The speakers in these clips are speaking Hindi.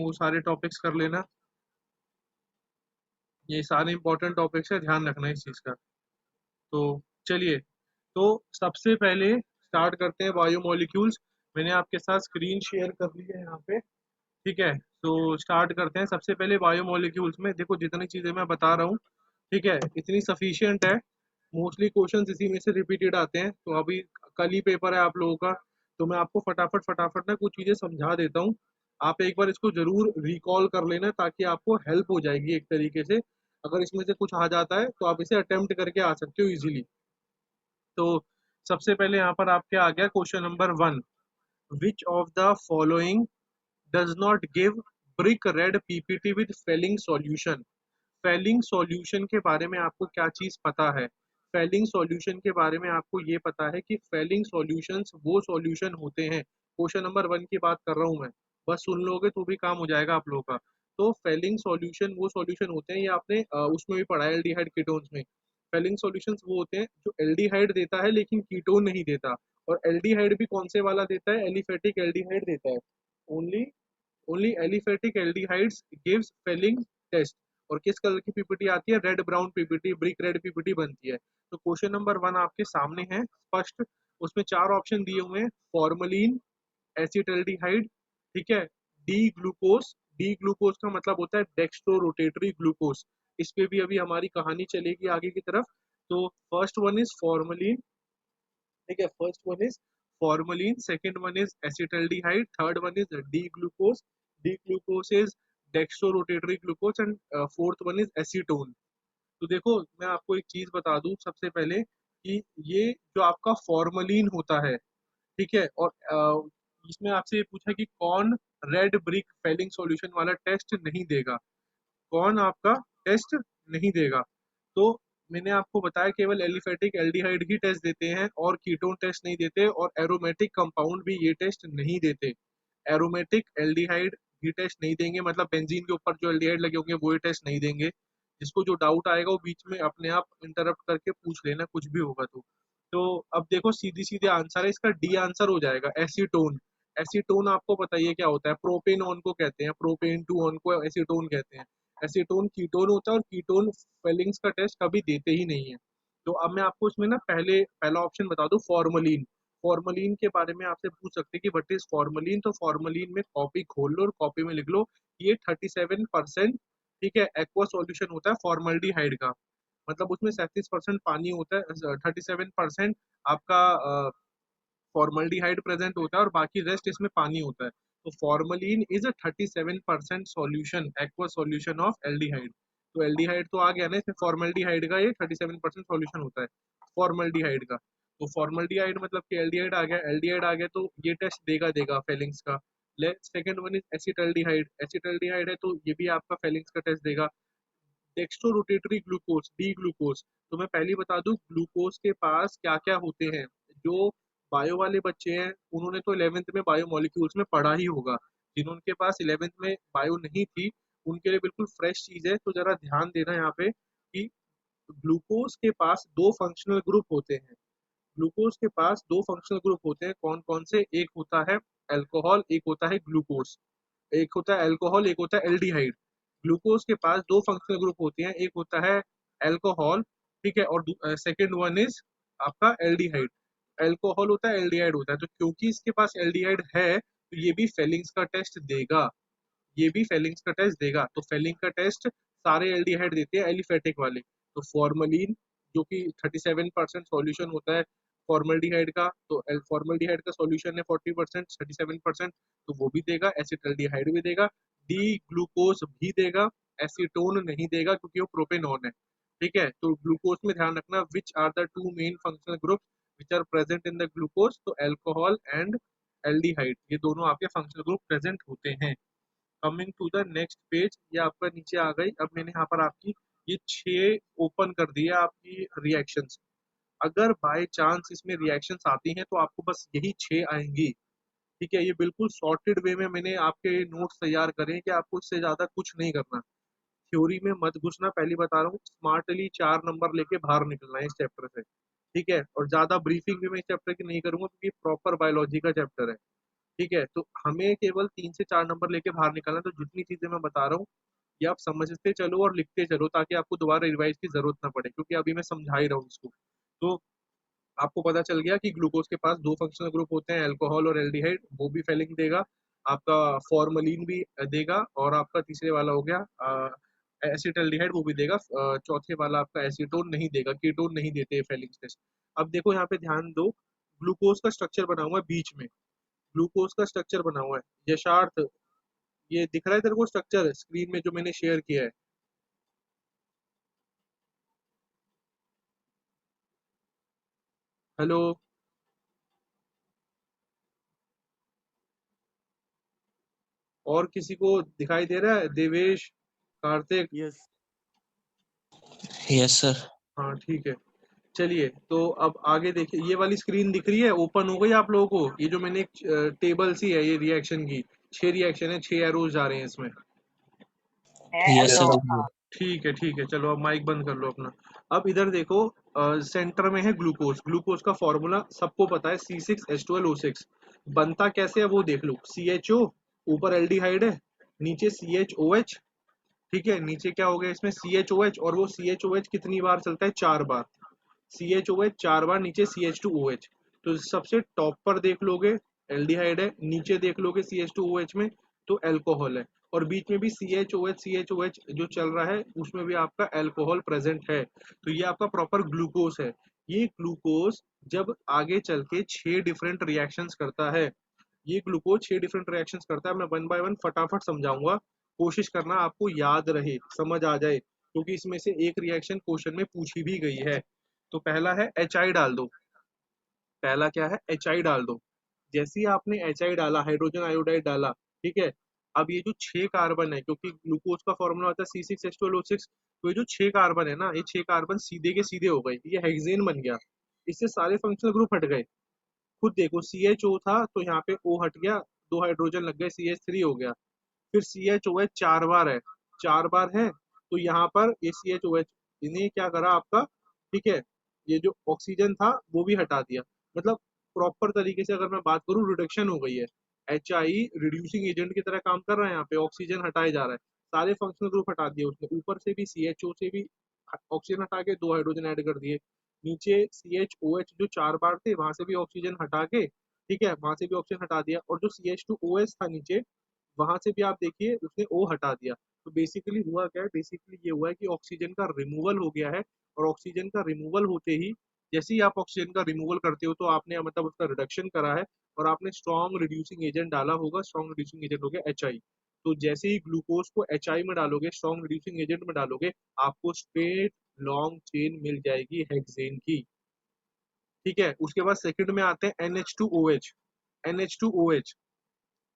वो सारे टॉपिक्स कर लेना। ये सारे इंपॉर्टेंट टॉपिक्स है, ध्यान रखना इस चीज़ का। तो चलिए, तो सबसे पहले स्टार्ट करते हैं बायोमोलिक्यूल्स। मैंने आपके साथ स्क्रीन शेयर कर ली है यहाँ पे, ठीक है। तो स्टार्ट करते हैं। सबसे पहले बायोमोलिक्यूल्स में देखो, जितनी चीज़ें मैं बता रहा हूँ, ठीक है, इतनी सफिशियंट है। मोस्टली क्वेश्चंस इसी में से रिपीटेड आते हैं। तो अभी कल ही पेपर है आप लोगों का, तो मैं आपको फटाफट फटाफट ना कुछ चीज़ें समझा देता हूँ। आप एक बार इसको जरूर रिकॉल कर लेना, ताकि आपको हेल्प हो जाएगी एक तरीके से। अगर इसमें से कुछ आ जाता है तो आप इसे अटेम्प्ट करके आ सकते हो इजीली। तो सबसे पहले यहाँ पर आपके आ गया question number 1। Which of the following does not give brick red PPT with Fehling solution. Fehling solution के बारे में आपको क्या चीज पता है? फेलिंग सॉल्यूशन के बारे में आपको ये पता है कि फेलिंग सॉल्यूशंस वो सॉल्यूशन होते हैं। क्वेश्चन नंबर 1 की बात कर रहा हूं मैं, बस सुन लोगे तो भी काम हो जाएगा आप लोगों का। तो फेलिंग सॉल्यूशन वो सॉल्यूशन होते हैं, ये आपने उसमें भी पढ़ा है एल्डिहाइड कीटोन्स में। फेलिंग सॉल्यूशंस वो होते हैं जो एल्डिहाइड देता है लेकिन कीटोन नहीं देता। और एल्डिहाइड भी कौन से वाला देता है? एलिफेटिक एल्डिहाइड देता है। Only only aliphatic aldehydes gives Fehling test. और किस कलर की पीपीटी आती है? Red brown PPT, brick red PPT बनती है। तो क्वेश्चन नंबर 1 आपके सामने है स्पष्ट। उसमें 4 ऑप्शन दिए हुए हैं। फॉर्मलिन, एसिटल्डिहाइड, ठीक है, डी ग्लूकोस। डी ग्लूकोस का मतलब होता है डेक्स्ट्रो रोटेटरी ग्लूकोस। इस पे भी अभी हमारी कहानी चलेगी आगे की तरफ। तो फर्स्ट वन इज फॉर्मलिन, ठीक है, first one is formalin, second one is acetaldehyde, third one is D glucose. D glucose is dextro rotatory glucose, and fourth one is acetone. तो देखो, मैं आपको एक चीज बता दूं सबसे पहले कि ये जो आपका फॉर्मलिन होता है, ठीक है, और इसमें आपसे ये पूछा कि कौन रेड ब्रिक फेलिंग सॉल्यूशन वाला टेस्ट नहीं देगा, कौन आपका टेस्ट नहीं देगा। तो मैंने आपको बताया केवल एलिफेटिक एल्डिहाइड ही टेस्ट देते हैं और कीटोन टेस्ट नहीं देते, और एरोमेटिक कंपाउंड भी ये टेस्ट नहीं देते। एरोमेटिक एल्डिहाइड भी टेस्ट नहीं देंगे, मतलब बेंजीन के ऊपर जो एल्डिहाइड लगे होंगे वो ही टेस्ट नहीं देंगे। जिसको जो डाउट आएगा वो बीच में अपने आप इंटरप्ट करके पूछ लेना कुछ भी होगा तो अब देखो, सीधी सीधे आंसर है इसका, डी आंसर हो जाएगा, एसीटोन। एसीटोन आपको बताइए क्या होता है? प्रोपेन ऑन को कहते हैं, प्रोपेन टू ऑन को एसीटोन कहते हैं। एसीटोन कीटोन होता है, और कीटोन स्पेलिंग्स का टेस्ट कभी देते ही नहीं है। तो अब मैं आपको इसमें ना पहले पहला ऑप्शन बता दूं, फॉर्मलिन। फॉर्मलिन के बारे में आपसे पूछ सकते हैं कि व्हाट इज फॉर्मलिन। तो फॉर्मलिन में कॉपी खोल लो और कॉपी में लिख लो, ये 37%, ठीक है, एक्वा सॉल्यूशन होता है फॉर्मल्डिहाइड का। मतलब उसमें 37% पानी होता है, 37% आपका फॉर्मल्डिहाइड प्रेजेंट होता है, और बाकी रेस्ट इसमें पानी होता है। तो formalin is a 37% solution, aqua solution of aldehyde. तो एल्डिहाइड तो आ गया ना इसमें, फॉर्मल्डिहाइड का ये 37% सॉल्यूशन होता है फॉर्मल्डिहाइड का। तो फॉर्मल्डिहाइड मतलब कि एल्डिहाइड आ गया, एल्डिहाइड आ गया तो ये टेस्ट देगा देगा फेलिंग्स का। ले second one is acetaldehyde. Acetaldehyde है तो ये भी आपका फेलिंग्स का टेस्ट देगा। Dextro rotatory glucose, D glucose. तो मैं पहले ही बता दूं ग्लूकोज के पास क्या क्या होते हैं। जो बायो वाले बच्चे हैं उन्होंने तो 11th में बायो मॉलिक्यूल्स में पढ़ा ही होगा। जिनके पास 11th में बायो नहीं थी उनके लिए बिल्कुल फ्रेश चीज है। तो जरा ध्यान देना यहाँ पे कि ग्लूकोज के पास दो फंक्शनल ग्रुप होते हैं। ग्लूकोज के पास दो फंक्शनल ग्रुप होते हैं, कौन कौन से? एक होता है अल्कोहल, एक होता है ग्लूकोज। एक होता है अल्कोहल, एक होता है एल्डिहाइड। ग्लूकोज के पास दो फंक्शनल ग्रुप होते हैं, एक होता है अल्कोहल, ठीक है, और सेकंड वन इज आपका एल्डिहाइड। अल्कोहल होता है, एल्डिहाइड होता है। तो क्योंकि इसके पास एल्डिहाइड है तो ये भी फेलिंग्स का टेस्ट देगा, ये भी फेलिंग्स का टेस्ट देगा। तो फेलिंग का टेस्ट सारे एल्डिहाइड देते हैं, एलिफेटिक वाले। तो फॉर्मलिन जो कि 37% सॉल्यूशन होता है फॉर्मल्डिहाइड का, तो फॉर्मल्डिहाइड का सॉल्यूशन है 40%, 37%, तो वो भी देगा। एसिटल्डिहाइड भी देगा, डी ग्लूकोज भी देगा, एसीटोन नहीं देगा क्योंकि वो प्रोपेनॉन है, ठीक है। तो ग्लूकोज में ध्यान रखना, which are the two main functional group which are present in the glucose. तो अल्कोहल एंड एल्डिहाइड ये दोनों आपके फंक्शनल ग्रुप प्रेजेंट होते हैं। Coming to the next page, ये आपका नीचे आ गई। अब मैंने यहाँ पर आपकी ये 6 ओपन कर दिया आपकी रिएक्शंस। अगर बाय चांस इसमें रिएक्शंस आती हैं तो आपको बस यही 6 आएंगी, ठीक है। ये बिल्कुल सॉर्टेड वे में मैंने आपके नोट्स तैयार करे हैं कि आपको इससे ज्यादा कुछ नहीं करना। थ्योरी में मत घुसना, पहले बता रहा हूँ, स्मार्टली 4 नंबर लेके बाहर निकलना है इस चैप्टर से, ठीक है। और ज्यादा ब्रीफिंग भी मैं इस चैप्टर की नहीं करूंगा क्योंकि प्रॉपर बायोलॉजी का चैप्टर है, ठीक है, तो हमें केवल 3 से 4 नंबर लेके बाहर निकलना है। तो जितनी चीजें मैं बता रहा हूँ ये आप समझते चलो और लिखते चलो, ताकि आपको दोबारा रिवाइज की जरूरत ना पड़े, क्योंकि अभी मैं समझा ही रहा हूँ इसको। तो आपको पता चल गया कि ग्लूकोज के पास दो फंक्शनल ग्रुप होते हैं, अल्कोहल और एल्डिहाइड, वो भी फेलिंग देगा, आपका फॉर्मलिन भी देगा, और आपका तीसरे वाला हो गया एसिटाल्डिहाइड, वो भी देगा। चौथे वाला आपका एसीटोन नहीं देगा, कीटोन नहीं देते फेलिंग टेस्ट। अब देखो यहाँ पे ध्यान दो, ग्लूकोज का स्ट्रक्चर बना हुआ है बीच में, ग्लूकोज का स्ट्रक्चर बना हुआ है यशार्थ, ये दिख रहा है तेरे को स्ट्रक्चर स्क्रीन में जो मैंने शेयर किया है? हेलो? और किसी को दिखाई दे रहा है? Devesh, Kartik? Yes yes sir. हाँ ठीक है। चलिए, तो अब आगे देखिए, ये वाली स्क्रीन दिख रही है, ओपन हो गई आप लोगों को? ये जो मैंने एक टेबल सी है ये रिएक्शन की, 6 रिएक्शन है, 6 एरोज जा रहे हैं इसमें। यस सर दिखाइए। ठीक है ठीक है, चलो अब माइक बंद कर लो अपना। अब इधर देखो, सेंटर में है ग्लूकोज, ग्लूकोज का फॉर्मूला सबको पता है, C6H12O6। बनता कैसे है वो देख लो, CHO, ऊपर एल्डिहाइड है, नीचे CHOH। ठीक है, नीचे क्या हो गया इसमें, CHOH, और वो CHOH कितनी बार चलता है, 4 बार। CHOH 4 बार, नीचे CH2OH। तो सबसे टॉप पर देख लोगे एल्डिहाइड है, नीचे देख लोगे CH2OH में तो अल्कोहल है, और बीच में भी CHOH जो चल रहा है उसमें भी आपका अल्कोहल प्रेजेंट है। तो ये आपका प्रॉपर ग्लूकोज है। ये ग्लूकोज जब आगे चल के 6 डिफरेंट रिएक्शंस करता है, ये ग्लूकोज 6 डिफरेंट रिएक्शंस करता है। मैं वन बाय वन फटाफट समझाऊंगा, कोशिश करना आपको याद रहे, समझ आ जाए, क्योंकि इसमें से एक रिएक्शन क्वेश्चन में पूछी भी गई है। तो पहला है HI डाल दो, पहला क्या है, HI डाल दो। जैसे ही आपने HI डाला, हाइड्रोजन आयोडाइड डाला, ठीक है, अब ये जो 6 कार्बन है, क्योंकि ग्लूकोज का फॉर्मूला होता है C6H12O6, तो ये जो 6 कार्बन है ना, ये 6 कार्बन सीधे के सीधे हो गए, ये हेक्सेन बन गया, इससे सारे फंक्शनल ग्रुप हट गए। खुद देखो, CHO था तो यहाँ पे O हट गया, 2 हाइड्रोजन लग गए, CH3 हो गया। फिर CHOH 4 बार है, 4 बार है, तो यहाँ पर ये CHOH इन्हें क्या करा आपका, ठीक है, ये जो ऑक्सीजन था वो भी हटा दिया। मतलब प्रॉपर तरीके से अगर मैं बात करूँ, रिडक्शन हो गई है। HI रिड्यूसिंग एजेंट की तरह काम कर रहा है, यहाँ पे ऑक्सीजन हटाया जा रहा है, सारे फंक्शनल ग्रुप हटा दिए उसने, ऊपर से भी CHO से भी ऑक्सीजन हटा के 2 हाइड्रोजन ऐड कर दिए, नीचे CHOH जो 4 बार थे वहां से भी ऑक्सीजन हटा के, ठीक है, वहां से भी ऑक्सीजन हटा दिया, और जो CH2OH था नीचे, वहां से भी आप देखिए उसने O हटा दिया। तो बेसिकली हुआ क्या है, बेसिकली ये हुआ है कि ऑक्सीजन का रिमूवल हो गया है, और ऑक्सीजन का रिमूवल होते ही, जैसे ही आप ऑक्सीजन का रिमूवल करते हो तो आपने मतलब उसका रिडक्शन करा है, और आपने स्ट्रॉन्ग रिड्यूसिंग एजेंट डाला होगा, स्ट्रॉन्ग रिड्यूसिंग एजेंट हो गया HI। तो जैसे ही ग्लूकोज को HI में डालोगे, स्ट्रॉन्ग रिड्यूसिंग एजेंट में डालोगे, आपको स्ट्रेट लॉन्ग चेन मिल जाएगी हेक्सेन की। ठीक है, उसके बाद सेकंड में आते हैं NH2OH। NH2OH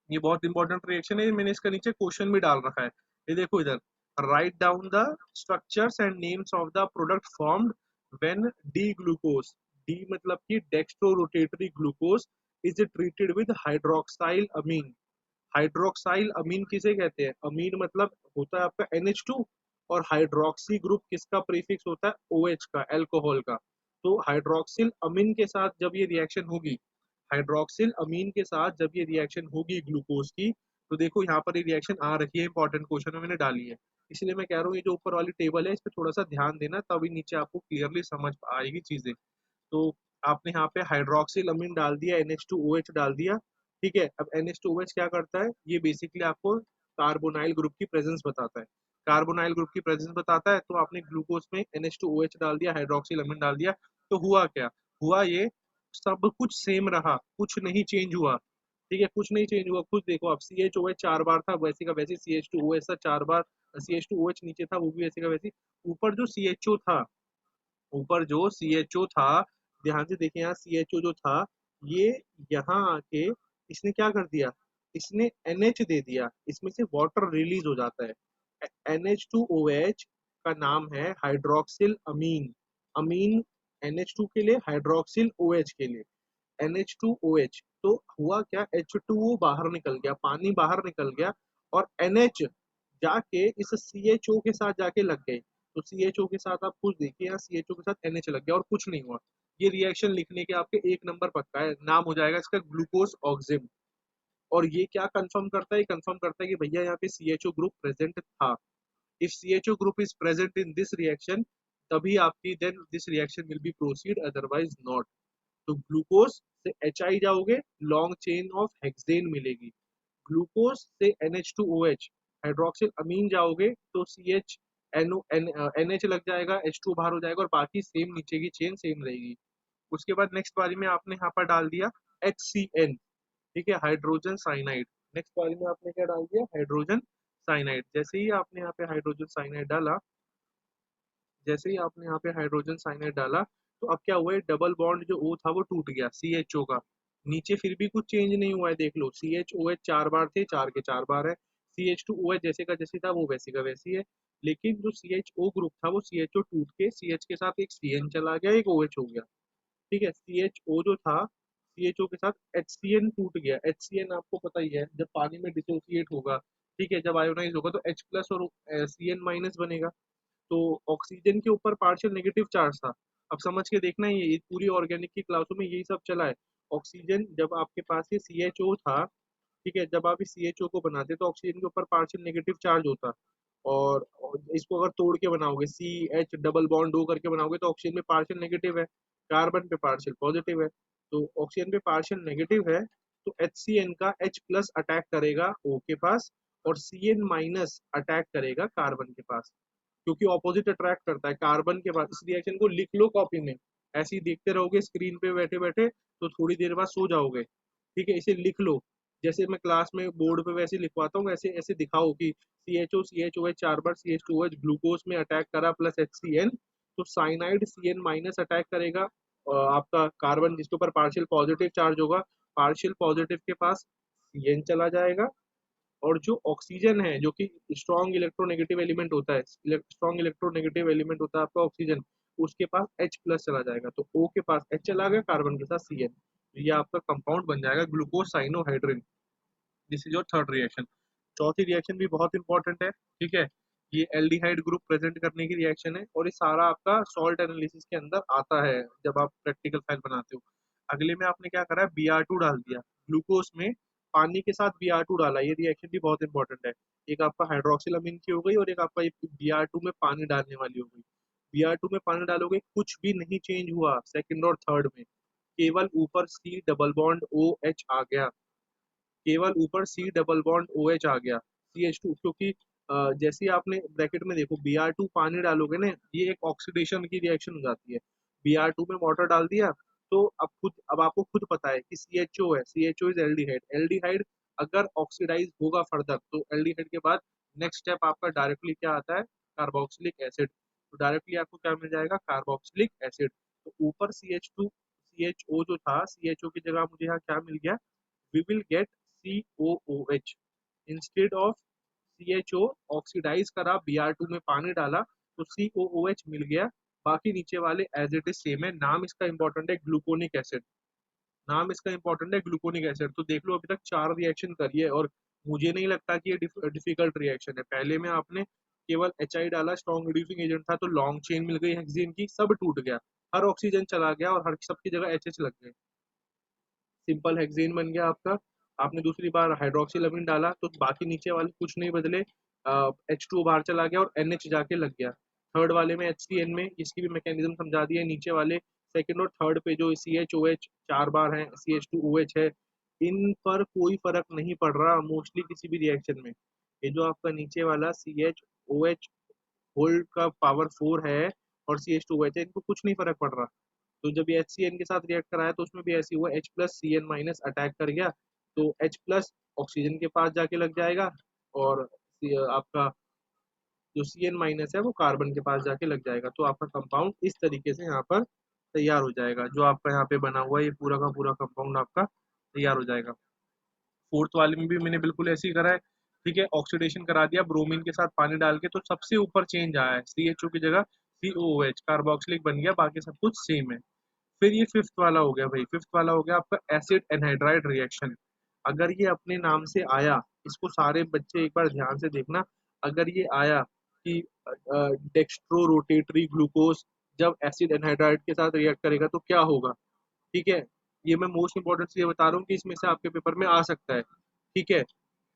ये बहुत इंपॉर्टेंट रिएक्शन है, मैंने इसका नीचे क्वेश्चन भी डाल रखा है, ये देखो इधर, right down the structures and names of the product formed when D glucose, D मतलब कि dextro rotatory glucose is treated with hydroxylamine. Hydroxylamine किसे कहते हैं, अमीन मतलब होता है आपका NH2, और हाइड्रोक्सी ग्रुप किसका प्रीफिक्स होता है, OH का, अल्कोहल का। तो हाइड्रोक्सिल अमीन के साथ जब ये रिएक्शन होगी, हाइड्रोक्सिल अमीन के साथ जब ये रिएक्शन होगी ग्लूकोज की, तो देखो यहाँ पर ये रिएक्शन आ रखी है, इंपॉर्टेंट क्वेश्चन में मैंने डाली है, इसलिए मैं कह रहा हूँ ये जो ऊपर वाली टेबल है इस पर थोड़ा सा ध्यान देना, तभी नीचे आपको क्लियरली समझ आएगी चीजें। तो आपने यहाँ पे हाइड्रोक्सिल अमीन डाल दिया, NH2OH डाल दिया, ठीक है। अब NH2OH क्या करता है, ये बेसिकली आपको कार्बोनाइल ग्रुप की प्रेजेंस बताता है, कार्बोनाइल ग्रुप की प्रेजेंस बताता है। तो आपने ग्लूकोज में NH2OH डाल दिया, हाइड्रोक्सिल अमीन डाल दिया, तो हुआ क्या, हुआ ये, सब कुछ सेम रहा, कुछ नहीं चेंज हुआ, ठीक है, कुछ नहीं चेंज हुआ। खुद देखो आप, CHOH 4 बार था, वैसे का वैसे CH2OH था 4 बार, CH2OH नीचे था वो भी वैसे का वैसे, ऊपर जो CHO था, ऊपर जो CHO था, ध्यान से देखिए यहाँ CHO जो था, ये यहाँ आके इसने क्या कर दिया, इसने NH दे दिया, इसमें से वाटर रिलीज हो जाता है। NH2OH का नाम है हाइड्रोक्सिल अमीन, अमीन NH2 के लिए, हाइड्रोक्सिल OH के लिए, NH2OH। तो हुआ क्या, H2O बाहर निकल गया, पानी बाहर निकल गया, और NH जाके इस CHO के साथ जाके लग गए। तो CHO के साथ आप खुद देखिए, यहाँ CHO के साथ NH लग गया और कुछ नहीं हुआ। ये रिएक्शन लिखने के आपके 1 नंबर पक्का है, नाम हो जाएगा इसका ग्लूकोज ऑक्सिम। और ये क्या कंफर्म करता है, कंफर्म करता है कि भैया यहाँ पे CHO ग्रुप प्रेजेंट था। If CHO group is present in this reaction, तभी आपकी then this reaction will be proceed, otherwise not. तो ग्लूकोज से HI जाओगे, लॉन्ग चेन ऑफ हेक्सेन मिलेगी। ग्लूकोज से NH2OH हाइड्रोक्सिल अमीन जाओगे तो CH NH लग जाएगा, H2 बाहर हो जाएगा और बाकी सेम नीचे की चेन सेम रहेगी। उसके बाद नेक्स्ट बारी में आपने यहाँ पर डाल दिया HCN, ठीक है, हाइड्रोजन साइनाइड। नेक्स्ट बारी में आपने क्या डाल दिया, हाइड्रोजन साइनाइड। जैसे ही आपने यहाँ पे हाइड्रोजन साइनाइड डाला, जैसे ही आपने यहाँ पे हाइड्रोजन साइनाइड डाला, तो अब क्या हुआ है, डबल बॉन्ड जो O था वो टूट गया CHO का। नीचे फिर भी कुछ चेंज नहीं हुआ है, देख लो CHOH 4 बार थे, 4 के 4 बार है। CH2OH जैसे का जैसे था वो वैसे का वैसी है। लेकिन जो CHO ग्रुप था वो CHO टूट के CH के साथ एक CN चला गया, एक OH हो गया। ठीक है, CHO जो था CHO के साथ HCN टूट गया। HCN आपको पता ही है, जब पानी में डिसोसिएट होगा, ठीक है, जब आयोनाइज होगा तो H प्लस और CN माइनस बनेगा। तो ऑक्सीजन के ऊपर पार्शियल नेगेटिव चार्ज था। अब समझ के देखना, ये पूरी ऑर्गेनिक की क्लासों में यही सब चला है। ऑक्सीजन जब आपके पास ये CHO था, ठीक है, जब आप इस CHO को बनाते तो ऑक्सीजन के ऊपर पार्शियल नेगेटिव चार्ज होता। और इसको अगर तोड़ के बनाओगे, CH डबल बॉन्ड O करके बनाओगे तो ऑक्सीजन में पार्शियल नेगेटिव है, कार्बन पे पार्शियल पॉजिटिव है। तो ऑक्सीजन पे पार्शियल नेगेटिव है, तो HCN का H प्लस अटैक करेगा O के पास, और CN माइनस अटैक करेगा कार्बन के पास, क्योंकि ऑपोजिट अट्रैक्ट करता है कार्बन के पास। इस रिएक्शन को लिख लो कॉपी में, ऐसे ही देखते रहोगे स्क्रीन पे बैठे बैठे तो थोड़ी देर बाद सो जाओगे। ठीक है, इसे लिख लो, जैसे मैं क्लास में बोर्ड पे वैसे लिखवाता हूँ, वैसे ऐसे दिखाओ कि CHO CHOH 4 बार CH2OH ग्लूकोज में अटैक करा प्लस HCN, तो साइनाइड CN माइनस अटैक करेगा आपका कार्बन, जिसके ऊपर पार्शियल पॉजिटिव चार्ज होगा। पार्शियल पॉजिटिव के पास CN चला जाएगा, और जो ऑक्सीजन है जो कि स्ट्रॉन्ग इलेक्ट्रोनेगेटिव एलिमेंट होता है, स्ट्रॉन्ग इलेक्ट्रोनेगेटिव एलिमेंट होता है आपका ऑक्सीजन, उसके पास H प्लस चला जाएगा। तो O के पास H चला गया, कार्बन के साथ CN, ये आपका कंपाउंड बन जाएगा glucose cyanohydrin. This is your third reaction. चौथी रिएक्शन भी बहुत इंपॉर्टेंट है, ठीक है, ये एल्डिहाइड ग्रुप प्रेजेंट करने की रिएक्शन है, और ये सारा आपका सॉल्ट एनालिसिस के अंदर आता है जब आप प्रैक्टिकल फाइल बनाते हो। अगले में आपने क्या करा, Br2 डाल दिया ग्लूकोज में, पानी के साथ Br2 डाला। ये रिएक्शन भी बहुत इंपॉर्टेंट है। एक आपका हाइड्रोक्सिल अमीन की हो गई, और एक आपका Br2 में पानी डालने वाली हो गई। Br2 में पानी डालोगे, कुछ भी नहीं चेंज हुआ सेकंड और थर्ड में, केवल ऊपर C डबल बॉन्ड OH आ गया, केवल ऊपर C डबल बॉन्ड OH आ गया, CH2, क्योंकि जैसे ही आपने ब्रैकेट में देखो Br2 पानी डालोगे ना, ये एक ऑक्सीडेशन की रिएक्शन हो जाती है। Br2 में वाटर डाल दिया, तो अब आपको खुद पता है कि CHO है, CHO इज एल्डिहाइड। एल्डिहाइड अगर ऑक्सीडाइज होगा फर्दर, तो एल्डिहाइड के बाद नेक्स्ट स्टेप आपका डायरेक्टली क्या आता है, कार्बोक्सिलिक एसिड। तो डायरेक्टली आपको क्या मिल जाएगा, कार्बोक्सिलिक एसिड। तो ऊपर CHO जो था, CHO की जगह मुझे यहाँ क्या मिल गया, we will get COOH instead of CHO। Oxidise करा, Br2 में पानी डाला, तो COOH मिल गया। बाकी नीचे वाले एज इट इज सेम है। नाम इसका इंपॉर्टेंट है ग्लूकोनिक एसिड, नाम इसका इंपॉर्टेंट है ग्लूकोनिक एसिड। तो देख लो, अभी तक 4 रिएक्शन करिए, और मुझे नहीं लगता कि ये डिफिकल्ट रिएक्शन है। पहले में आपने केवल HI डाला, स्ट्रॉन्ग रिड्यूसिंग एजेंट था, तो लॉन्ग चेन मिल गई हेक्सेन की, सब टूट गया, हर ऑक्सीजन चला गया और हर सबकी जगह HH लग गए, सिंपल हेक्सेन बन गया आपका। आपने दूसरी बार हाइड्रोक्सिल अमीन डाला, तो बाकी नीचे वाले कुछ नहीं बदले, H2O बाहर चला गया और NH जाके लग गया। थर्ड वाले में HCN में इसकी भी मैकेनिज्म समझा दिया है। नीचे वाले सेकंड और थर्ड पे जो CHOH 4 बार है, CH2OH है, इन पर कोई फर्क नहीं पड़ रहा मोस्टली किसी भी रिएक्शन में। ये जो आपका नीचे वाला CHOH होल्ड का पावर 4 है और CH2OH है, इनको कुछ नहीं फर्क पड़ रहा। तो जब ये HCN के साथ रिएक्ट कराया, तो उसमें भी ऐसे हुआ, H plus CN minus attack कर गया, तो H प्लस ऑक्सीजन के पास जाके लग जाएगा, और आपका जो CN माइनस है वो कार्बन के पास जाके लग जाएगा। तो आपका कंपाउंड इस तरीके से यहाँ पर तैयार हो जाएगा। जो आपका यहाँ पे बना हुआ है, ये पूरा का पूरा कंपाउंड आपका तैयार हो जाएगा। फोर्थ वाले में भी मैंने बिल्कुल ऐसे ही करा है, ठीक है, ऑक्सीडेशन करा दिया ब्रोमीन के साथ पानी डाल के, तो सबसे ऊपर चेंज आया है, CHO की जगह COOH, कार्बोक्सिलिक बन गया, बाकी सब कुछ सेम है। फिर ये फिफ्थ वाला हो गया भाई, फिफ्थ वाला हो गया आपका एसिड एनहाइड्राइड रिएक्शन। अगर ये अपने नाम से आया, इसको सारे बच्चे एक बार ध्यान से देखना, अगर ये आया कि डेक्स्ट्रो रोटेटरी ग्लूकोज जब एसिड एनहाइड्राइड के साथ रिएक्ट करेगा तो क्या होगा, ठीक है, ये मैं मोस्ट इंपॉर्टेंट ये बता रहा हूँ कि इसमें से आपके पेपर में आ सकता है। ठीक है,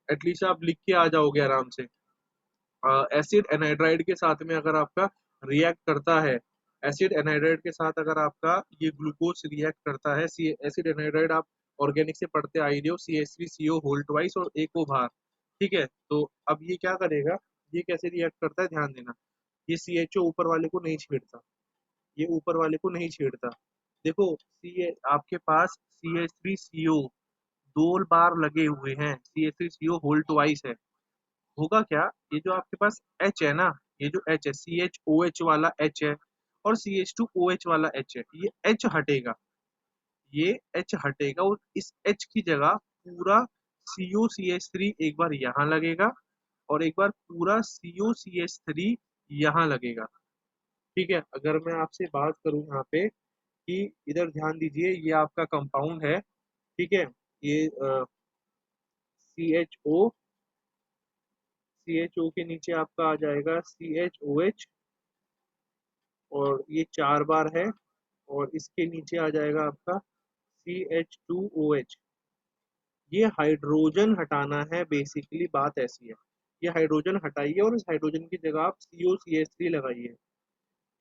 एटलीस्ट आप लिख के आ जाओगे आराम से। एसिड एनहाइड्राइड के साथ में अगर आपका रिएक्ट करता है, एसिड एनहाइड्राइड के साथ अगर आपका ये ग्लूकोज रिएक्ट करता है, सी एसिड एनहाइड्राइड आप ऑर्गेनिक से पढ़ते आ ही रहे हो, CH3CO होल ट्वाइस और एक ओ बाहर। ठीक है, तो अब ये क्या करेगा, ये कैसे रिएक्ट करता है ध्यान देना। ये CHO ऊपर वाले को नहीं छेड़ता, ये ऊपर वाले को नहीं छेड़ता। देखो सी आपके पास CH3CO दो बार लगे हुए हैं, CH3CO होल ट्वाइस है। होगा क्या, ये जो आपके पास H है ना, ये जो H है, CHOH वाला H है और CH2OH वाला H है, ये H हटेगा, ये H हटेगा और इस H की जगह पूरा COCH3 एक बार यहाँ लगेगा और एक बार पूरा COCH3 यहाँ लगेगा। ठीक है, अगर मैं आपसे बात करूँ यहाँ पे कि इधर ध्यान दीजिए, ये आपका कंपाउंड है। ठीक है, ये CHO, CHO के नीचे आपका आ जाएगा CHOH और ये 4 बार है और इसके नीचे आ जाएगा आपका CH2OH। ये हाइड्रोजन हटाना है, बेसिकली बात ऐसी है। ये हाइड्रोजन हटाइए और इस हाइड्रोजन की जगह आप COCH3 लगाइए,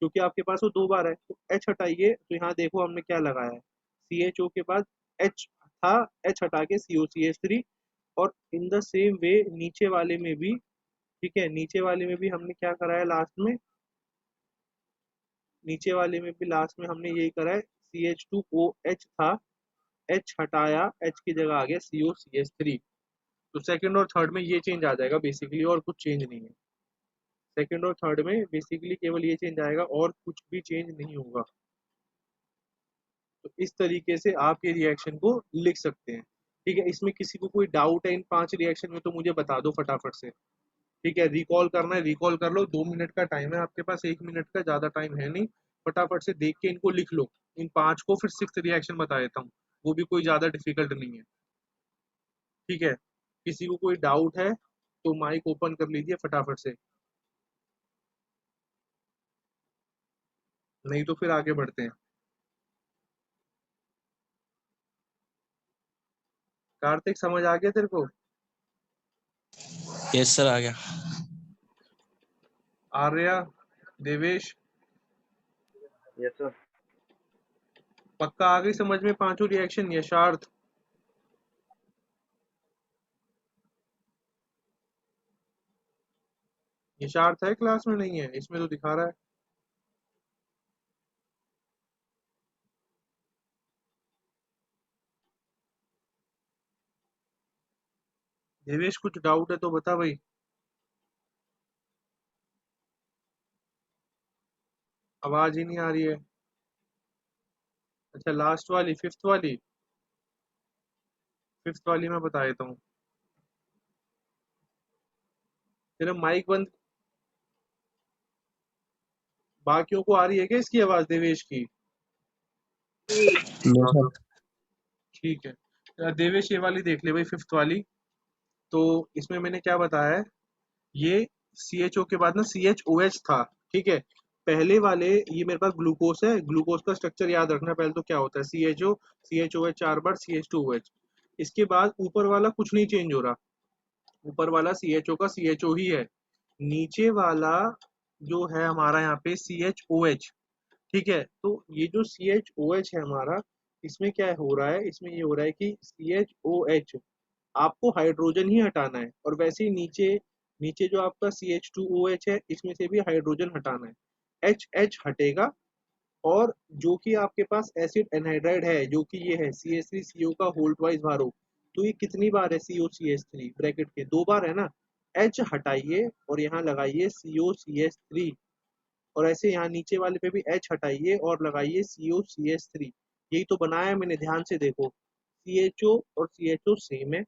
क्योंकि आपके पास वो दो बार है। तो H हटाइए, तो यहाँ देखो हमने क्या लगाया है, CHO के बाद H था, H हटा के COCH3। और इन द सेम वे नीचे वाले में भी, ठीक है, नीचे वाले में भी हमने क्या कराया लास्ट में, नीचे वाले में भी लास्ट में हमने यही करा है, CH2OH था, H हटाया, H की जगह आ गया COCH3। तो सेकंड और थर्ड में ये चेंज आ जाएगा बेसिकली, और कुछ चेंज नहीं है। सेकंड और थर्ड में बेसिकली केवल ये चेंज आएगा और कुछ भी चेंज नहीं होगा। तो इस तरीके से आप ये रिएक्शन को लिख सकते हैं। ठीक है, इसमें किसी को कोई डाउट है इन 5 रिएक्शन में तो मुझे बता दो फटाफट से। ठीक है, रिकॉल करना है रिकॉल कर लो, 2 मिनट का टाइम है आपके पास, 1 मिनट का ज्यादा टाइम है नहीं। फटाफट से देख के इनको लिख लो, इन 5 को, फिर 6th रिएक्शन बता देता हूँ, वो भी कोई ज्यादा डिफिकल्ट नहीं है। ठीक है, किसी को कोई डाउट है तो माइक ओपन कर लीजिए फटाफट से, नहीं तो फिर आगे बढ़ते हैं। कार्तिक समझ आ गया तेरे को? यस सर, आ गया। Arya, Devesh, yes sir. पक्का आ गई समझ में पांचों रिएक्शन? यशार्थ, यशार्थ है क्लास में? नहीं है, इसमें तो दिखा रहा है। देवेश कुछ डाउट है तो बता भाई। आवाज ही नहीं आ रही है। अच्छा, लास्ट वाली, फिफ्थ वाली, फिफ्थ वाली मैं बता देता हूँ। तेरा माइक बंद, बाकियों को आ रही है क्या इसकी आवाज, देवेश की? No sir. ठीक है, देवेश ये वाली देख ले भाई, फिफ्थ वाली। तो इसमें मैंने क्या बताया है, ये CHO के बाद ना CHOH था। ठीक है, पहले वाले ये मेरे पास ग्लूकोज है, ग्लूकोज का स्ट्रक्चर याद रखना पहले तो क्या होता है, CHO, CHOH 4 बार, CH2OH। इसके बाद ऊपर वाला कुछ नहीं चेंज हो रहा, ऊपर वाला CHO का CHO ही है। नीचे वाला जो है हमारा यहाँ पे CHOH। ठीक है, तो ये जो CHOH है हमारा, इसमें क्या हो रहा है, इसमें ये हो रहा है कि CHOH आपको हाइड्रोजन ही हटाना है, और वैसे ही नीचे, नीचे जो आपका CH2OH है, इसमें से भी हाइड्रोजन हटाना है। HH हटेगा, और जो कि आपके पास एसिड एनहाइड्राइड है, जो कि ये है CH3CO का होल ट्वाइस बार हो, तो ये कितनी बार है, COCH3 ब्रैकेट के 2 बार है ना। H हटाइए और यहाँ लगाइए COCH3, और ऐसे यहाँ नीचे वाले पे भी H हटाइए और लगाइए COCH3। यही तो बनाया है मैंने, ध्यान से देखो, CHO और CHO सेम है,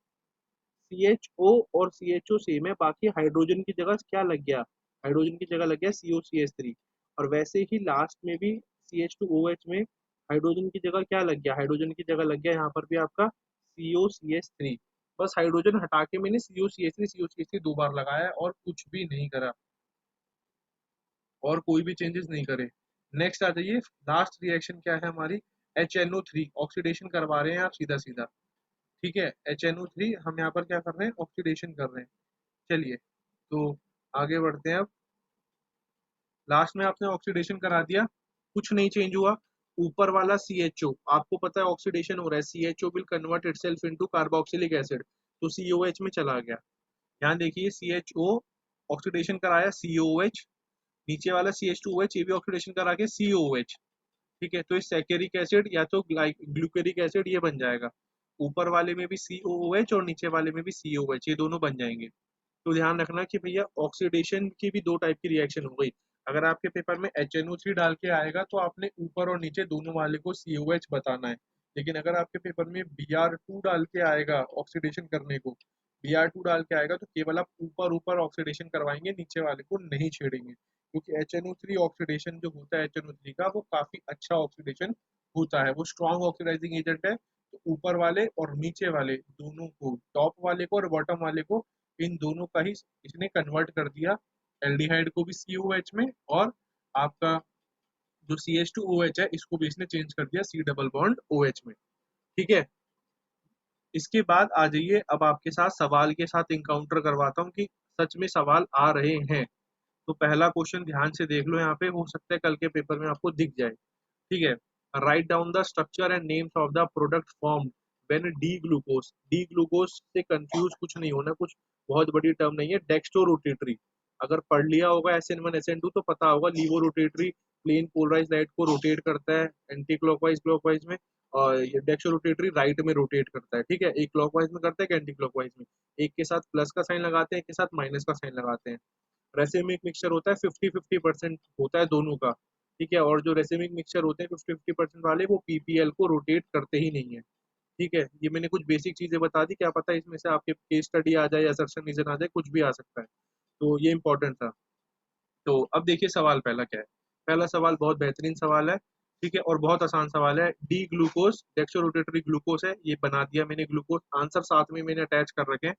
CHO और CHO सेम है, बाकी हाइड्रोजन की जगह क्या लग गया, हाइड्रोजन की जगह लग गया COCH3। और वैसे ही लास्ट में भी CH2OH में हाइड्रोजन की जगह क्या लग गया, हाइड्रोजन की जगह लग गया यहाँ पर भी आपका COCH3। बस हाइड्रोजन हटा के मैंने COCH3 दो बार लगाया है और कुछ भी नहीं करा, और कोई भी चेंजेस नहीं करे। नेक्स्ट आ जाइए, लास्ट रिएक्शन क्या है हमारी, HNO3 ऑक्सीडेशन करवा रहे हैं आप सीधा सीधा। ठीक है, HNO3 हम यहाँ पर क्या कर रहे हैं, ऑक्सीडेशन कर रहे हैं। चलिए, तो आगे बढ़ते हैं अब। लास्ट में आपने ऑक्सीडेशन करा दिया, कुछ नहीं चेंज हुआ। ऊपर वाला CHO, आपको पता है ऑक्सीडेशन हो रहा है, CHO will convert itself into carboxylic acid, तो COH में चला गया। यहाँ देखिए CHO ऑक्सीडेशन कराया COH, नीचे वाला CH2OH ये भी ऑक्सीडेशन करा के COOH। ठीक है, तो इस सैकेरिक एसिड या तो ग्लूकेरिक एसिड ये बन जाएगा। ऊपर वाले में भी COOH और नीचे वाले में भी COH, ये दोनों बन जाएंगे। तो ध्यान रखना कि भैया ऑक्सीडेशन की भी दो टाइप की रिएक्शन हो गई। अगर आपके पेपर में HNO3 डाल के आएगा तो आपने ऊपर और नीचे दोनों वाले को COH बताना है। लेकिन अगर आपके पेपर में Br2 डाल के आएगा ऑक्सीडेशन करने को, Br2 डाल के आएगा तो केवल आप ऊपर ऊपर ऑक्सीडेशन करवाएंगे, नीचे वाले को नहीं छेड़ेंगे, क्योंकि HNO3 ऑक्सीडेशन जो होता है HNO3 का, वो काफी अच्छा ऑक्सीडेशन होता है, वो स्ट्रॉन्ग ऑक्सीडाइजिंग एजेंट है। तो ऊपर वाले और नीचे वाले दोनों को, टॉप वाले को और बॉटम वाले को, इन दोनों का ही इसने कन्वर्ट कर दिया, एल्डिहाइड को भी COH में, और आपका जो CH2OH है इसको भी इसने चेंज कर दिया C डबल बॉन्ड OH में। ठीक है, इसके बाद आ जाइए, अब आपके साथ सवाल के साथ इनकाउंटर करवाता हूँ कि सच में सवाल आ रहे हैं। तो पहला क्वेश्चन ध्यान से देख लो, यहाँ पे हो सकता है कल के पेपर में आपको दिख जाए। ठीक है, right down the structure and names of the product form when D glucose, D glucose से कंफ्यूज कुछ नहीं होना, कुछ बहुत बड़ी टर्म नहीं है। डेक्स्टो रोटेटरी, अगर पढ़ लिया होगा SN1 SN2 तो पता होगा, laevo rotatory plane polarise light को रोटेट करता है एंटी क्लॉकवाइज क्लॉकवाइज में, और ये डेक्स्टो रोटेटरी राइट में रोटेट करता है। ठीक है, एक क्लॉकवाइज में करता है कि एंटी क्लॉकवाइज में, एक के साथ प्लस का साइन लगाते हैं, एक के साथ माइनस का साइन लगाते हैं। रेसिमिक मिक्सचर होता है 50-50% होता है दोनों का। ठीक है, और जो रेसिमिक मिक्सचर होते हैं 50-50% वाले, वो PPL को रोटेट करते ही नहीं है। ठीक है, ये मैंने कुछ बेसिक चीजें बता दी, क्या पता इसमें से आपके केस स्टडी आ जाए, असर्शन रीजन आ जाए, कुछ भी आ सकता है, तो ये इंपॉर्टेंट था। तो अब देखिए सवाल पहला क्या है। पहला सवाल बहुत बेहतरीन सवाल है, ठीक है, और बहुत आसान सवाल है। डी ग्लूकोज डेक्सोरोटेटरी ग्लूकोज है, ये बना दिया मैंने ग्लूकोज, आंसर साथ में मैंने अटैच कर रखे हैं